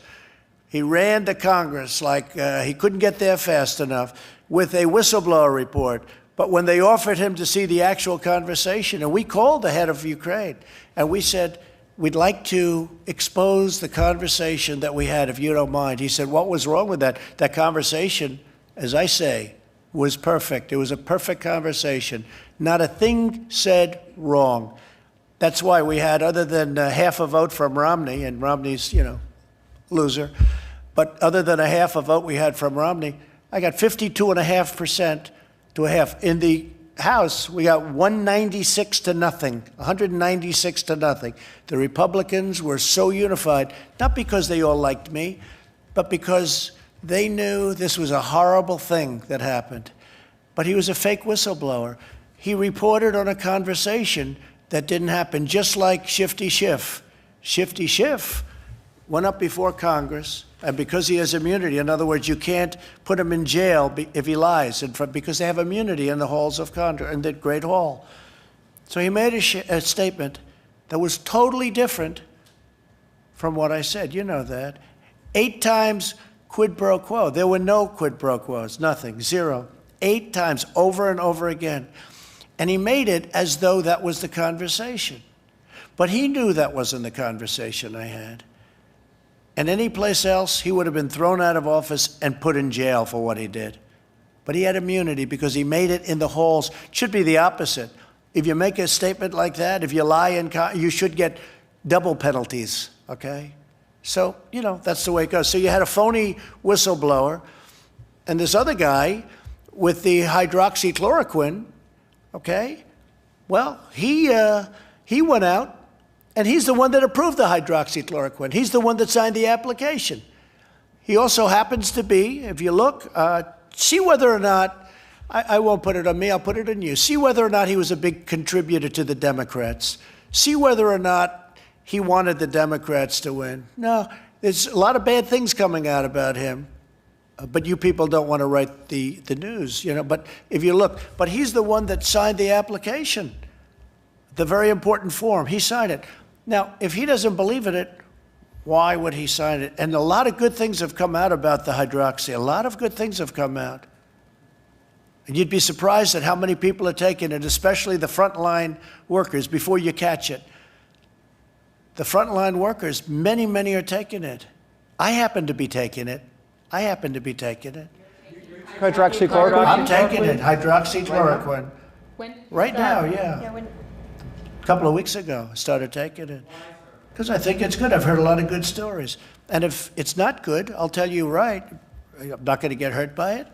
He ran to Congress like he couldn't get there fast enough with a whistleblower report. But when they offered him to see the actual conversation, and we called the head of Ukraine, and we said, we'd like to expose the conversation that we had, if you don't mind. He said, what was wrong with that? That conversation, as I say, was perfect. It was a perfect conversation. Not a thing said wrong. That's why we had, other than half a vote from Romney, and Romney's, loser, but other than a half a vote we had from Romney, I got 52.5% to a half. In the House, we got 196 to nothing, 196 to nothing. The Republicans were so unified, not because they all liked me, but because they knew this was a horrible thing that happened. But he was a fake whistleblower. He reported on a conversation that didn't happen, just like Shifty Schiff. Shifty Schiff went up before Congress, and because he has immunity, in other words, you can't put him in jail if he lies, because they have immunity in the halls of Congress, in the Great Hall. So he made a statement that was totally different from what I said. You know that. 8 times quid pro quo. There were no quid pro quos, nothing, 0. 8 times, over and over again. And he made it as though that was the conversation. But he knew that wasn't the conversation I had. And any place else, he would have been thrown out of office and put in jail for what he did. But he had immunity because he made it in the halls. It should be the opposite. If you make a statement like that, if you lie, you should get double penalties, okay? So, that's the way it goes. So you had a phony whistleblower, and this other guy with the hydroxychloroquine, okay? Well, he went out, and he's the one that approved the hydroxychloroquine. He's the one that signed the application. He also happens to be, if you look, see whether or not, I won't put it on me, I'll put it on you. See whether or not he was a big contributor to the Democrats. See whether or not he wanted the Democrats to win. No, there's a lot of bad things coming out about him. But you people don't want to write the news, But if you look, but he's the one that signed the application, the very important form. He signed it. Now, if he doesn't believe in it, why would he sign it? And a lot of good things have come out about the hydroxy. A lot of good things have come out. And you'd be surprised at how many people are taking it, especially the frontline workers, before you catch it. The frontline workers, many, many are taking it. I happen to be taking it. Hydroxychloroquine? I'm taking it, hydroxychloroquine. When? Right now, yeah. A couple of weeks ago, I started taking it. Because I think it's good. I've heard a lot of good stories. And if it's not good, I'll tell you right, I'm not going to get hurt by it.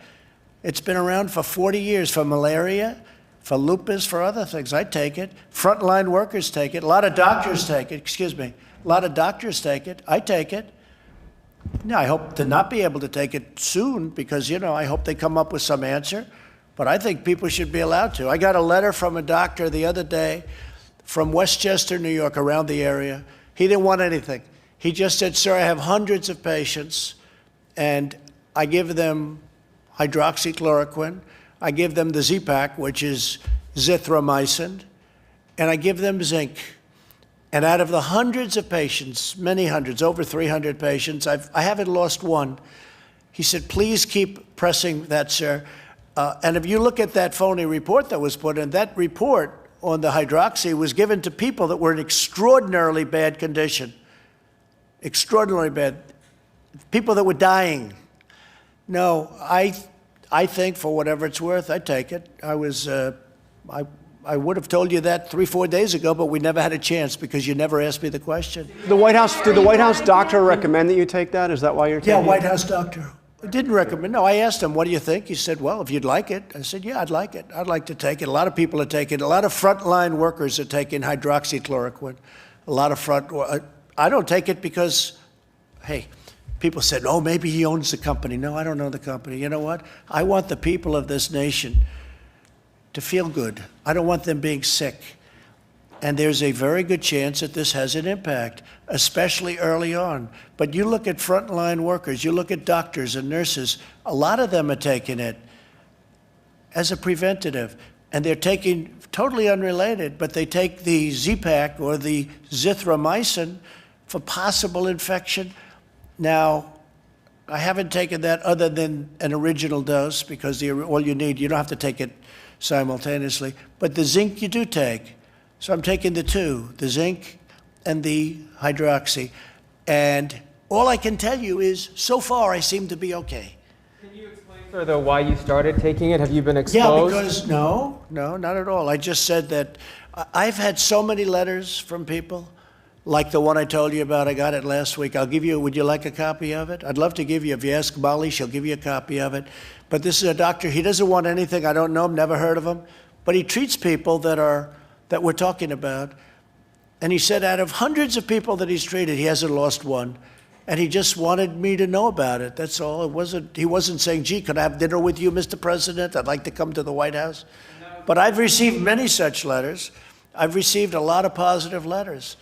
It's been around for 40 years for malaria, for lupus, for other things. I take it. Frontline workers take it. A lot of doctors take it. A lot of doctors take it. I take it. Now, I hope to not be able to take it soon because, I hope they come up with some answer. But I think people should be allowed to. I got a letter from a doctor the other day from Westchester, New York, around the area. He didn't want anything. He just said, sir, I have hundreds of patients, and I give them hydroxychloroquine. I give them the Z-Pak, which is zithromycin, and I give them zinc. And out of the hundreds of patients, many hundreds, over 300 patients, I haven't lost one. He said, please keep pressing that, sir. And if you look at that phony report that was put in, that report on the hydroxy was given to people that were in extraordinarily bad condition. Extraordinarily bad. People that were dying. No, I think for whatever it's worth, I take it. I would have told you that 3-4 days ago, but we never had a chance because you never asked me the question. Did the White House doctor recommend that you take that? Is that why you're taking it? Yeah, White House doctor. Didn't recommend. No, I asked him, what do you think? He said, well, if you'd like it. I said, yeah, I'd like it. I'd like to take it. A lot of people are taking it. A lot of frontline workers are taking hydroxychloroquine. I don't take it because, hey, people said, oh, maybe he owns the company. No, I don't know the company. You know what? I want the people of this nation to feel good. I don't want them being sick. And there's a very good chance that this has an impact, especially early on. But you look at frontline workers, you look at doctors and nurses, a lot of them are taking it as a preventative. And they're taking, totally unrelated, but they take the Z-Pak or the zithromycin for possible infection. Now, I haven't taken that other than an original dose because all you need, you don't have to take it simultaneously. But the zinc you do take. So I'm taking the two, the zinc and the hydroxy. And all I can tell you is, so far, I seem to be okay. Can you explain, sir, though, why you started taking it? Have you been exposed? Yeah, because, no, not at all. I just said that I've had so many letters from people, like the one I told you about. I got it last week. I'll give you, would you like a copy of it? I'd love to give you, if you ask Molly, she'll give you a copy of it. But this is a doctor, he doesn't want anything. I don't know him, never heard of him. But he treats people that we're talking about. And he said out of hundreds of people that he's treated, he hasn't lost one. And he just wanted me to know about it. That's all. He wasn't saying, gee, could I have dinner with you, Mr. President? I'd like to come to the White House. But I've received many such letters. I've received a lot of positive letters.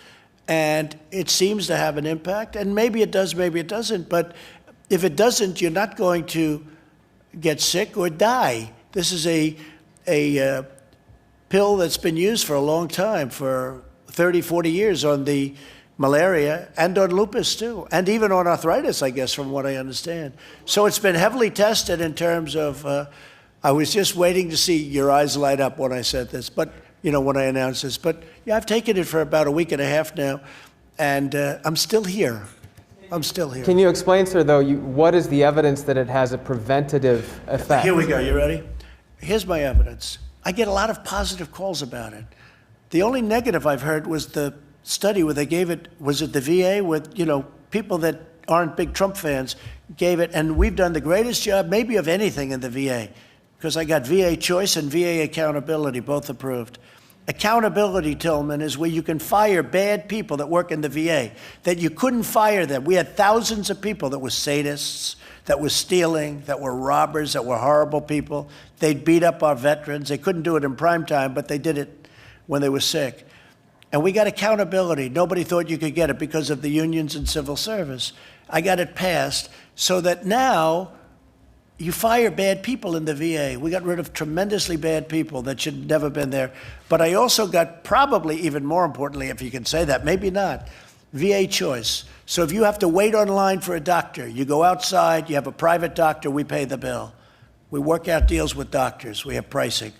And it seems to have an impact. And maybe it does, maybe it doesn't. But if it doesn't, you're not going to get sick or die. This is a pill that's been used for a long time, for 30, 40 years, on the malaria and on lupus too, and even on arthritis, I guess, from what I understand. So it's been heavily tested in terms of, I was just waiting to see your eyes light up when I said this, but, you know, when I announced this. But yeah, I've taken it for about a week and a half now, and I'm still here. I'm still here. Can you explain, sir, though, what is the evidence that it has a preventative effect? Here we go. You ready? Here's my evidence. I get a lot of positive calls about it. The only negative I've heard was the study where they gave it, was it the VA, with, you know, people that aren't big Trump fans gave it, and we've done the greatest job maybe of anything in the VA, because I got VA Choice and VA Accountability, both approved. Accountability, Tillman, is where you can fire bad people that work in the VA, that you couldn't fire them. We had thousands of people that were sadists, that were stealing, that were robbers, that were horrible people. They'd beat up our veterans. They couldn't do it in prime time, but they did it when they were sick. And we got accountability. Nobody thought you could get it because of the unions and civil service. I got it passed so that now you fire bad people in the VA. We got rid of tremendously bad people that should have never been there. But I also got, probably even more importantly, if you can say that, maybe not, VA Choice. So if you have to wait online for a doctor, you go outside, you have a private doctor, we pay the bill. We work out deals with doctors. We have pricing.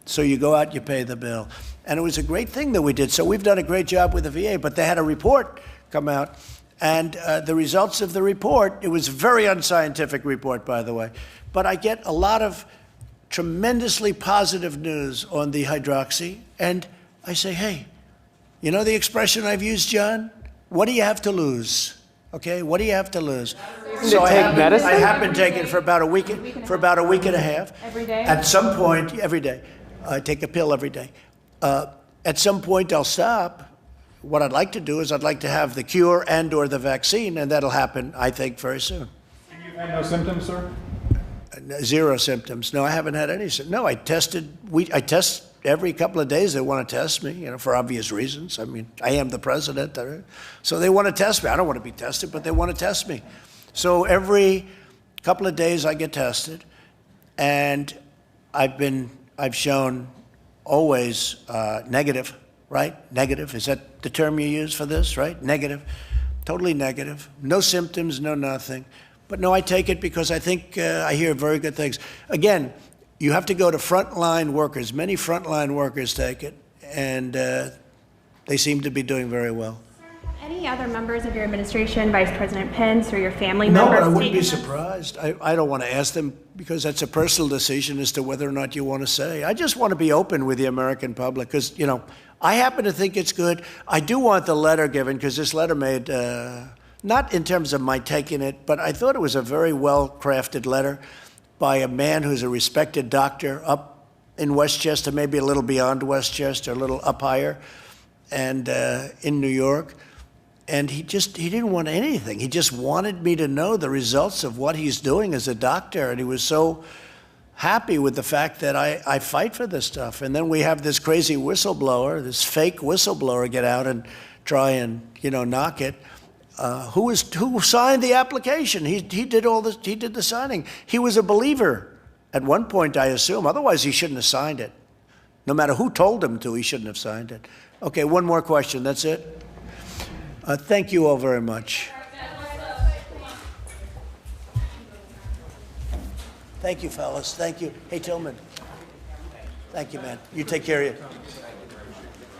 So you go out, you pay the bill. And it was a great thing that we did. So we've done a great job with the VA, but they had a report come out. And the results of the report, it was a very unscientific report, by the way, but I get a lot of tremendously positive news on the hydroxy. And I say, hey, you know the expression I've used, John? What do you have to lose? Okay, what do you have to lose? So I have been taking it for about a week and a half. Every day? At some point, every day. I take a pill every day. At some point, I'll stop. What I'd like to do is I'd like to have the cure and or the vaccine, and that'll happen, I think, very soon. And you've had no symptoms, sir? Zero symptoms. No, I haven't had any symptoms. No, I test every couple of days. They want to test me, you know, for obvious reasons. I mean, I am the president, so they want to test me. I don't want to be tested, but they want to test me. So every couple of days I get tested, and I've shown always negative, right? Negative, is that the term you use for this, right? Negative, totally negative. No symptoms, no nothing. But no, I take it because I think I hear very good things. Again, you have to go to frontline workers. Many frontline workers take it, and they seem to be doing very well. Any other members of your administration, Vice President Pence or your family No, members? but I wouldn't be surprised. I don't want to ask them because that's a personal decision as to whether or not you want to say. I just want to be open with the American public because, you know, I happen to think it's good. I do want the letter given because this letter made, not in terms of my taking it, but I thought it was a very well-crafted letter by a man who's a respected doctor up in Westchester, maybe a little beyond Westchester, a little up higher, and in New York. And he didn't want anything. He just wanted me to know the results of what he's doing as a doctor. And he was so happy with the fact that I fight for this stuff. And then we have this crazy whistleblower, this fake whistleblower get out and try and, you know, knock it. Who signed the application? He did all this, he did the signing. He was a believer at one point, I assume. Otherwise, he shouldn't have signed it. No matter who told him to, he shouldn't have signed it. Okay, one more question, that's it? Thank you all very much. Thank you, fellas. Thank you. Hey, Tillman. Thank you, man. You take care of you.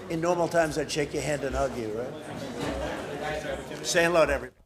In normal times, I'd shake your hand and hug you, right? Say hello to everybody.